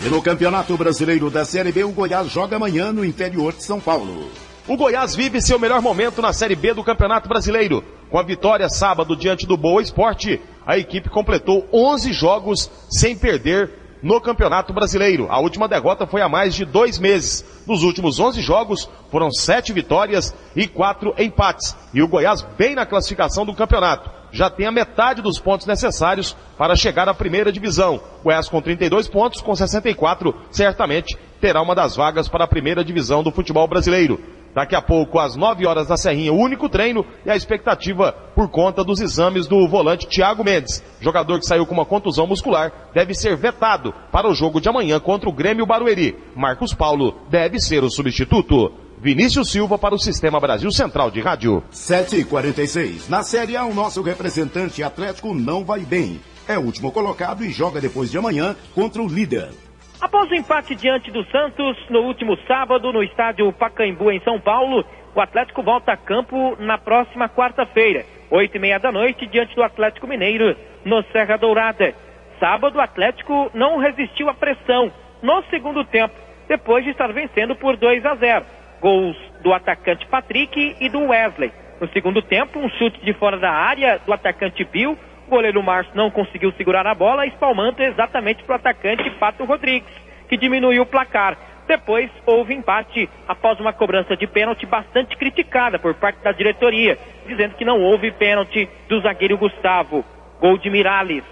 E no Campeonato Brasileiro da Série B, o Goiás joga amanhã no interior de São Paulo. O Goiás vive seu melhor momento na Série B do Campeonato Brasileiro. Com a vitória sábado diante do Boa Esporte, a equipe completou 11 jogos sem perder no Campeonato Brasileiro. A última derrota foi há mais de 2 meses. Nos últimos 11 jogos, foram 7 vitórias e 4 empates. E o Goiás bem na classificação do campeonato. Já tem a metade dos pontos necessários para chegar à primeira divisão. O Goiás com 32 pontos, com 64, certamente terá uma das vagas para a primeira divisão do futebol brasileiro. Daqui a pouco, às 9 horas da Serrinha, o único treino e a expectativa por conta dos exames do volante Thiago Mendes. Jogador que saiu com uma contusão muscular deve ser vetado para o jogo de amanhã contra o Grêmio Barueri. Marcos Paulo deve ser o substituto. Vinícius Silva para o Sistema Brasil Central de Rádio. 7h46. Na Série A, o nosso representante Atlético não vai bem. É o último colocado e joga depois de amanhã contra o líder. Após o empate diante do Santos no último sábado no estádio Pacaembu em São Paulo, o Atlético volta a campo na próxima quarta-feira, 8h30 da noite, diante do Atlético Mineiro no Serra Dourada. Sábado, o Atlético não resistiu à pressão no segundo tempo, depois de estar vencendo por 2-0. Gols do atacante Patrick e do Wesley. No segundo tempo, um chute de fora da área do atacante Bill. O goleiro Márcio não conseguiu segurar a bola, espalmando exatamente para o atacante Pato Rodrigues, que diminuiu o placar. Depois houve empate após uma cobrança de pênalti bastante criticada por parte da diretoria, dizendo que não houve pênalti do zagueiro Gustavo. Gol de Miralles.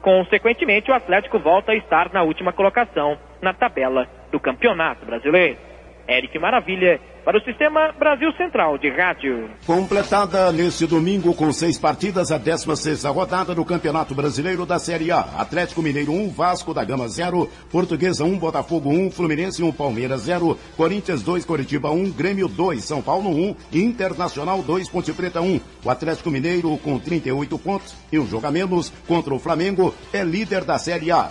Consequentemente, o Atlético volta a estar na última colocação na tabela do Campeonato Brasileiro. Eric Maravilha, para o Sistema Brasil Central de Rádio. Completada neste domingo com 6 partidas, a 16ª rodada do Campeonato Brasileiro da Série A. Atlético Mineiro 1, Vasco da Gama 0, Portuguesa 1, Botafogo 1, Fluminense 1, Palmeiras 0, Corinthians 2, Coritiba 1, Grêmio 2, São Paulo 1, Internacional 2, Ponte Preta 1. O Atlético Mineiro, com 38 pontos e um jogo a menos contra o Flamengo, é líder da Série A.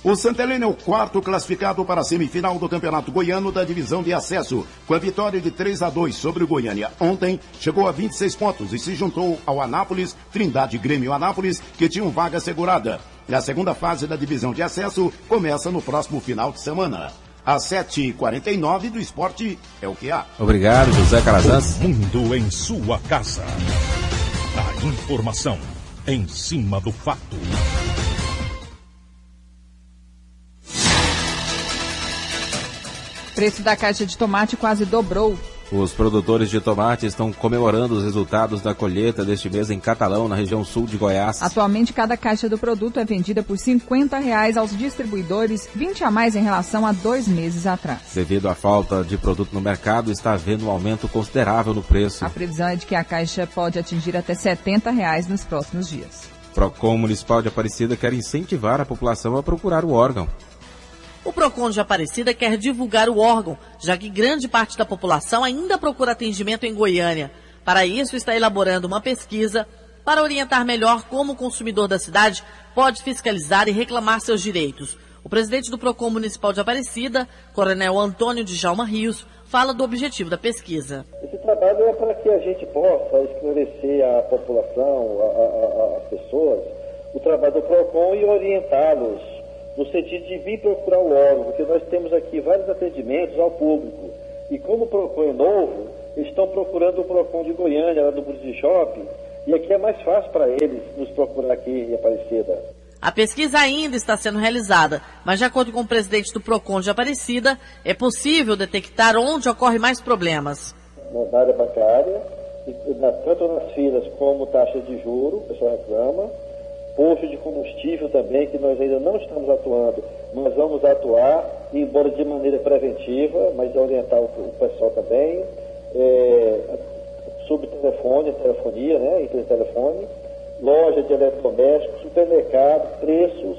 O Santa Helena é o 4º classificado para a semifinal do Campeonato Goiano da divisão de acesso. Com a vitória de 3-2 sobre o Goiânia ontem, chegou a 26 pontos e se juntou ao Anápolis, Trindade Grêmio Anápolis, que tinham vaga assegurada. E a segunda fase da divisão de acesso começa no próximo final de semana. Às 7h49 do esporte é o que há. Obrigado, José Calazans. O mundo em sua casa. A informação em cima do fato. O preço da caixa de tomate quase dobrou. Os produtores de tomate estão comemorando os resultados da colheita deste mês em Catalão, na região sul de Goiás. Atualmente, cada caixa do produto é vendida por R$50 aos distribuidores, 20 a mais em relação a 2 meses atrás. Devido à falta de produto no mercado, está havendo um aumento considerável no preço. A previsão é de que a caixa pode atingir até R$70 nos próximos dias. Procon Municipal de Aparecida quer incentivar a população a procurar o órgão. O PROCON de Aparecida quer divulgar o órgão, já que grande parte da população ainda procura atendimento em Goiânia. Para isso, está elaborando uma pesquisa para orientar melhor como o consumidor da cidade pode fiscalizar e reclamar seus direitos. O presidente do PROCON Municipal de Aparecida, Coronel Antônio Djalma Rios, fala do objetivo da pesquisa. Esse trabalho é para que a gente possa esclarecer a população, as pessoas, o trabalho do PROCON e orientá-los no sentido de vir procurar o órgão, porque nós temos aqui vários atendimentos ao público. E como o PROCON é novo, eles estão procurando o PROCON de Goiânia, lá do Buriti Shopping, e aqui é mais fácil para eles nos procurar aqui em Aparecida. A pesquisa ainda está sendo realizada, mas de acordo com o presidente do PROCON de Aparecida, é possível detectar onde ocorrem mais problemas. Na área bancária, tanto nas filas como taxa de juros, o pessoal reclama. Posto de combustível também, que nós ainda não estamos atuando, mas vamos atuar, embora de maneira preventiva, mas orientar o pessoal também, sobre telefone, telefonia, né, entre telefone, loja de eletrodomésticos, supermercado, preços,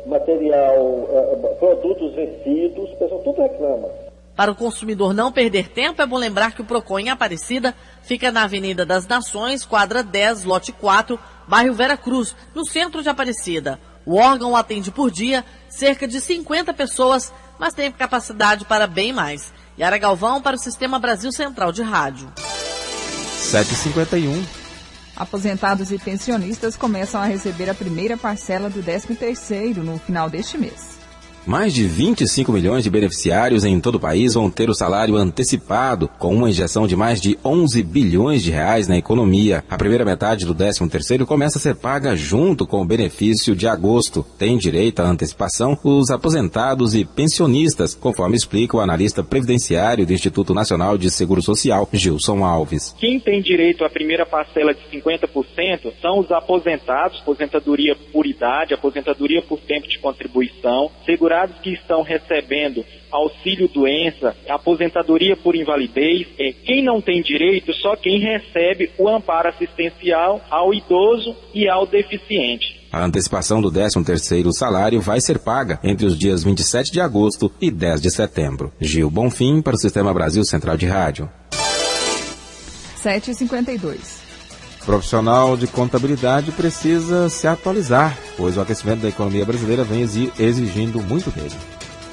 material, produtos vencidos, o pessoal tudo reclama. Para o consumidor não perder tempo, é bom lembrar que o Procon em Aparecida fica na Avenida das Nações, quadra 10, lote 4, bairro Vera Cruz, no centro de Aparecida. O órgão atende por dia cerca de 50 pessoas, mas tem capacidade para bem mais. Yara Galvão para o Sistema Brasil Central de Rádio. 7h51. Aposentados e pensionistas começam a receber a primeira parcela do 13º no final deste mês. Mais de 25 milhões de beneficiários em todo o país vão ter o salário antecipado, com uma injeção de mais de 11 bilhões de reais na economia. A primeira metade do 13º começa a ser paga junto com o benefício de agosto. Tem direito à antecipação os aposentados e pensionistas, conforme explica o analista previdenciário do Instituto Nacional de Seguro Social, Gilson Alves. Quem tem direito à primeira parcela de 50% são os aposentados, aposentadoria por idade, aposentadoria por tempo de contribuição, segurados que estão recebendo auxílio-doença, aposentadoria por invalidez. Quem não tem direito, só quem recebe o amparo assistencial ao idoso e ao deficiente. A antecipação do 13º salário vai ser paga entre os dias 27 de agosto e 10 de setembro. Gil Bonfim para o Sistema Brasil Central de Rádio. 7h52. Profissional de contabilidade precisa se atualizar, pois o aquecimento da economia brasileira vem exigindo muito dele.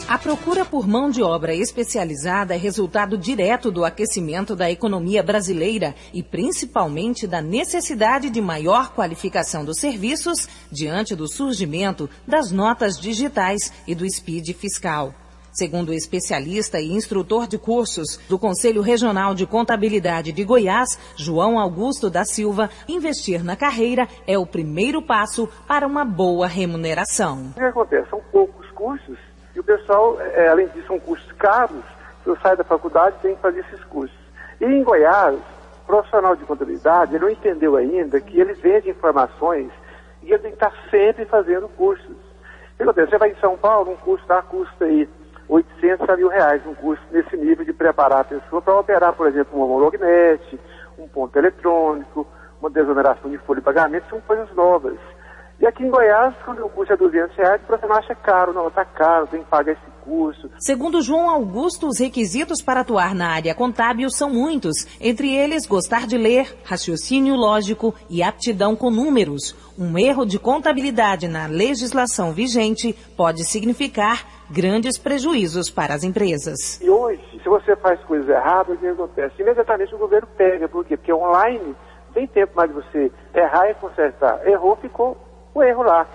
A procura por mão de obra especializada é resultado direto do aquecimento da economia brasileira e principalmente da necessidade de maior qualificação dos serviços diante do surgimento das notas digitais e do SPID fiscal. Segundo o especialista e instrutor de cursos do Conselho Regional de Contabilidade de Goiás, João Augusto da Silva, investir na carreira é o primeiro passo para uma boa remuneração. O que acontece? São poucos cursos e o pessoal, além disso, são cursos caros. Eu saio da faculdade e tenho que fazer esses cursos. E em Goiás, o profissional de contabilidade, ele não entendeu ainda que ele vende informações e ele tem que estar sempre fazendo cursos. O que acontece? Você vai em São Paulo, um curso custa aí 800 a R$1.000, um curso nesse nível de preparar a pessoa para operar, por exemplo, um homolognet, um ponto eletrônico, uma desoneração de folha de pagamento, são coisas novas. E aqui em Goiás, quando o curso é R$200, o profissional acha caro, não, está caro, tem que pagar esse curso. Segundo João Augusto, os requisitos para atuar na área contábil são muitos, entre eles gostar de ler, raciocínio lógico e aptidão com números. Um erro de contabilidade na legislação vigente pode significar grandes prejuízos para as empresas. E hoje, se você faz coisas erradas, o que acontece? Imediatamente o governo pega. Por quê? Porque online tem tempo mais de você errar e consertar. Errou, ficou o erro lá.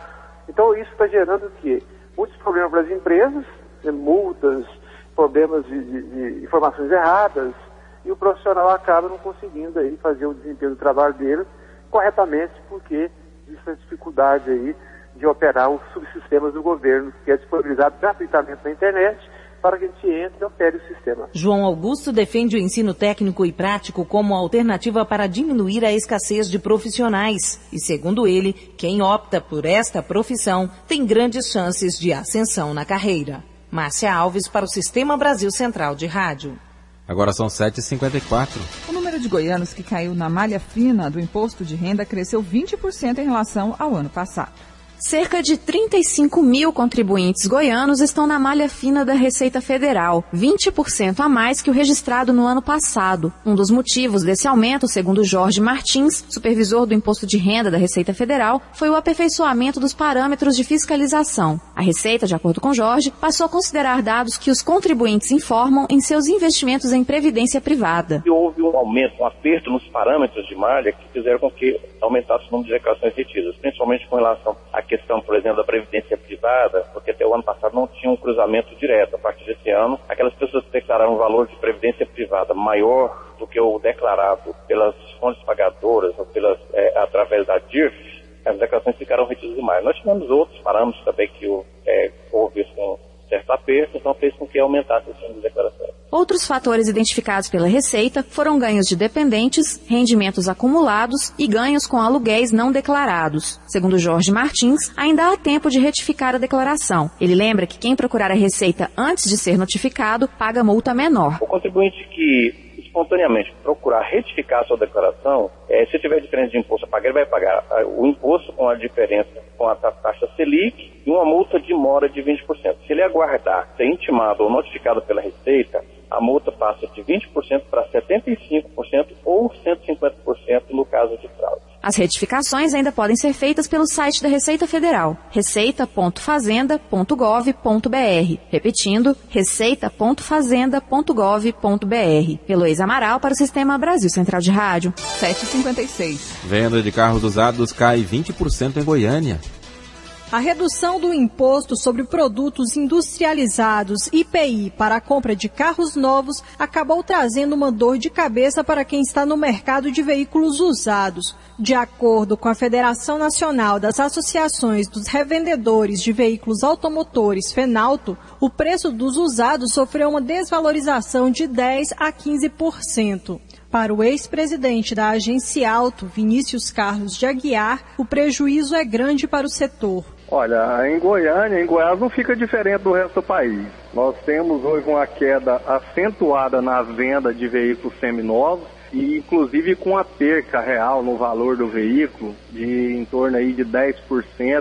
Então isso está gerando o quê? Muitos problemas para as empresas, multas, problemas de informações erradas, e o profissional acaba não conseguindo aí fazer o desempenho do trabalho dele corretamente, porque existe a dificuldade aí de operar os subsistemas do governo, que é disponibilizado gratuitamente na internet, para que a gente entre e opere o sistema. João Augusto defende o ensino técnico e prático como alternativa para diminuir a escassez de profissionais. E, segundo ele, quem opta por esta profissão tem grandes chances de ascensão na carreira. Márcia Alves para o Sistema Brasil Central de Rádio. Agora são 7h54. O número de goianos que caiu na malha fina do imposto de renda cresceu 20% em relação ao ano passado. Cerca de 35 mil contribuintes goianos estão na malha fina da Receita Federal, 20% a mais que o registrado no ano passado. Um dos motivos desse aumento, segundo Jorge Martins, supervisor do Imposto de Renda da Receita Federal, foi o aperfeiçoamento dos parâmetros de fiscalização. A Receita, de acordo com Jorge, passou a considerar dados que os contribuintes informam em seus investimentos em previdência privada. Houve um aumento, um aperto nos parâmetros de malha que fizeram com que aumentasse o número de declarações retidas, principalmente com relação à questão, por exemplo, da previdência privada, porque até o ano passado não tinha um cruzamento direto. A partir desse ano, aquelas pessoas que declararam um valor de previdência privada maior do que o declarado pelas fontes pagadoras ou através da DIRF, as declarações ficaram retidas demais. Nós tivemos outros parâmetros também que houve um certo aperto, então fez com que aumentasse o número de declarações. Outros fatores identificados pela Receita foram ganhos de dependentes, rendimentos acumulados e ganhos com aluguéis não declarados. Segundo Jorge Martins, ainda há tempo de retificar a declaração. Ele lembra que quem procurar a Receita antes de ser notificado paga multa menor. O contribuinte que espontaneamente procurar retificar a sua declaração, se tiver diferença de imposto a pagar, ele vai pagar o imposto com a diferença com a taxa Selic e uma multa de mora de 20%. Se ele aguardar ser intimado ou notificado pela Receita, a multa passa de 20% para 75% ou 150% no caso de fraude. As retificações ainda podem ser feitas pelo site da Receita Federal, receita.fazenda.gov.br. Repetindo, receita.fazenda.gov.br. Heloísa Amaral para o Sistema Brasil Central de Rádio. 7h56. Venda de carros usados cai 20% em Goiânia. A redução do imposto sobre produtos industrializados, IPI, para a compra de carros novos acabou trazendo uma dor de cabeça para quem está no mercado de veículos usados. De acordo com a Federação Nacional das Associações dos Revendedores de Veículos Automotores, FENAUTO, o preço dos usados sofreu uma desvalorização de 10% a 15%. Para o ex-presidente da Agência Auto, Vinícius Carlos de Aguiar, o prejuízo é grande para o setor. Olha, em Goiânia, em Goiás não fica diferente do resto do país. Nós temos hoje uma queda acentuada na venda de veículos seminovos e inclusive com a perca real no valor do veículo de em torno aí de 10%,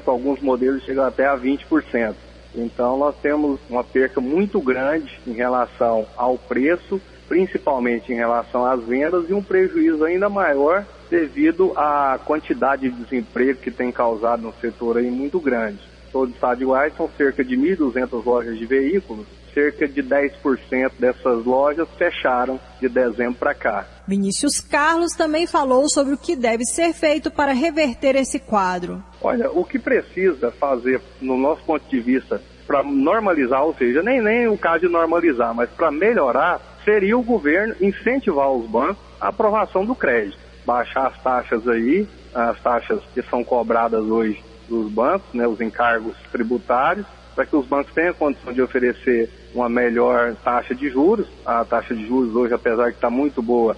alguns modelos chegam até a 20%. Então nós temos uma perca muito grande em relação ao preço, principalmente em relação às vendas, e um prejuízo ainda maior devido à quantidade de desemprego que tem causado no setor aí muito grande. Todo o estado de Goiás são cerca de 1.200 lojas de veículos, cerca de 10% dessas lojas fecharam de dezembro para cá. Vinícius Carlos também falou sobre o que deve ser feito para reverter esse quadro. Olha, o que precisa fazer, no nosso ponto de vista, para normalizar, ou seja, nem o caso de normalizar, mas para melhorar, seria o governo incentivar os bancos à aprovação do crédito. Baixar as taxas aí, as taxas que são cobradas hoje dos bancos, né, os encargos tributários, para que os bancos tenham a condição de oferecer uma melhor taxa de juros. A taxa de juros hoje, apesar de estar muito boa,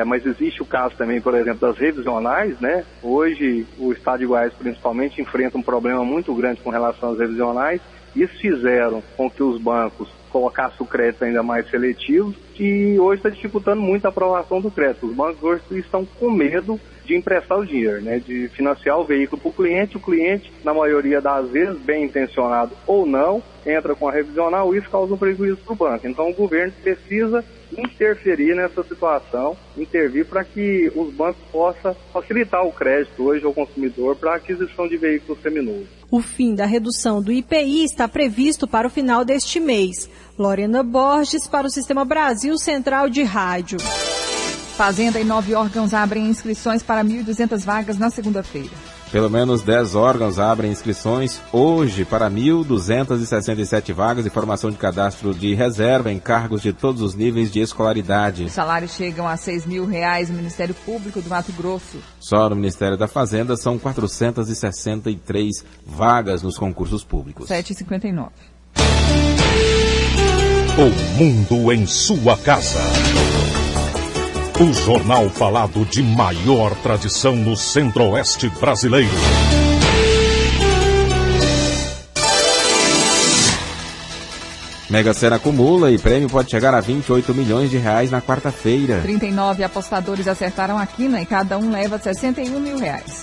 mas existe o caso também, por exemplo, das revisionais, né? Hoje o estado de Goiás principalmente enfrenta um problema muito grande com relação às revisionais. Isso fizeram com que os bancos colocassem o crédito ainda mais seletivo e hoje está dificultando muito a aprovação do crédito. Os bancos hoje estão com medo de emprestar o dinheiro, né, de financiar o veículo para o cliente. O cliente, na maioria das vezes, bem intencionado ou não, entra com a revisional e isso causa um prejuízo para o banco. Então o governo precisa interferir nessa situação, intervir para que os bancos possam facilitar o crédito hoje ao consumidor para a aquisição de veículos seminovos. O fim da redução do IPI está previsto para o final deste mês. Lorena Borges para o Sistema Brasil Central de Rádio. Fazenda e 9 órgãos abrem inscrições para 1.200 vagas na segunda-feira. Pelo menos 10 órgãos abrem inscrições hoje para 1.267 vagas de formação de cadastro de reserva em cargos de todos os níveis de escolaridade. Os salários chegam a R$6.000 no Ministério Público do Mato Grosso. Só no Ministério da Fazenda são 463 vagas nos concursos públicos. 7h59. O mundo em sua casa. O jornal falado de maior tradição no Centro-Oeste brasileiro. Mega Sena acumula e prêmio pode chegar a R$28 milhões na quarta-feira. 39 apostadores acertaram a quina e cada um leva R$61 mil.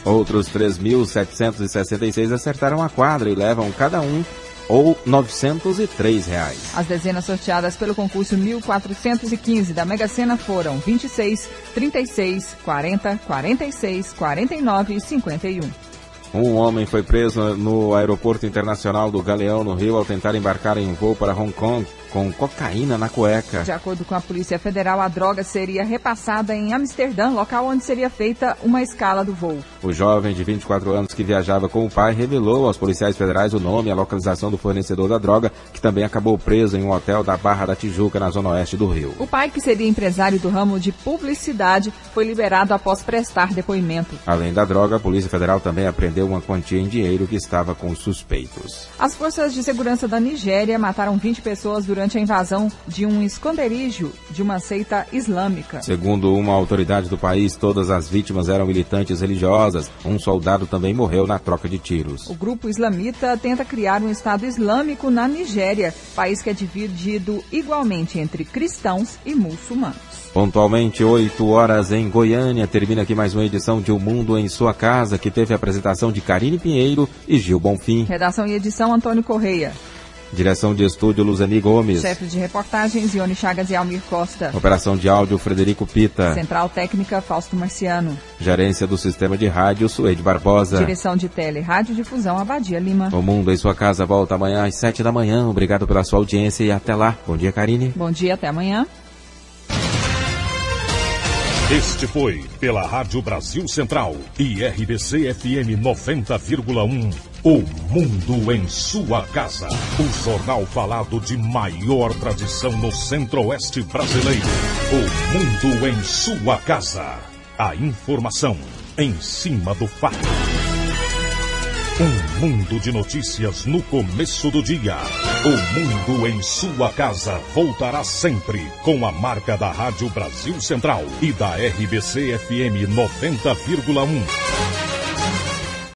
Outros 3.766 acertaram a quadra e levam cada um ou R$903. As dezenas sorteadas pelo concurso 1415 da Mega Sena foram 26, 36, 40, 46, 49 e 51. Um homem foi preso no aeroporto internacional do Galeão, no Rio, ao tentar embarcar em um voo para Hong Kong com cocaína na cueca. De acordo com a Polícia Federal, a droga seria repassada em Amsterdã, local onde seria feita uma escala do voo. O jovem de 24 anos que viajava com o pai revelou aos policiais federais o nome e a localização do fornecedor da droga, que também acabou preso em um hotel da Barra da Tijuca, na zona oeste do Rio. O pai, que seria empresário do ramo de publicidade, foi liberado após prestar depoimento. Além da droga, a Polícia Federal também apreendeu uma quantia em dinheiro que estava com os suspeitos. As forças de segurança da Nigéria mataram 20 pessoas durante durante a invasão de um esconderijo de uma seita islâmica. Segundo uma autoridade do país, todas as vítimas eram militantes religiosas. Um soldado também morreu na troca de tiros. O grupo islamita tenta criar um Estado Islâmico na Nigéria, país que é dividido igualmente entre cristãos e muçulmanos. Pontualmente 8 horas em Goiânia, termina aqui mais uma edição de O Mundo em Sua Casa, que teve a apresentação de Karine Pinheiro e Gil Bonfim. Redação e edição Antônio Correia. Direção de estúdio Luzani Gomes. Chefe de reportagens Ione Chagas e Almir Costa. Operação de áudio Frederico Pita. Central técnica Fausto Marciano. Gerência do sistema de rádio Suede Barbosa. Direção de tele e rádio difusão Abadia Lima. O Mundo em Sua Casa volta amanhã às 7 da manhã. Obrigado pela sua audiência e até lá. Bom dia, Karine. Bom dia, até amanhã. Este foi, pela Rádio Brasil Central e RBC FM 90,1, O Mundo em Sua Casa. O jornal falado de maior tradição no Centro-Oeste brasileiro. O Mundo em Sua Casa. A informação em cima do fato. Um mundo de notícias no começo do dia. O Mundo em Sua Casa voltará sempre com a marca da Rádio Brasil Central e da RBC FM 90,1.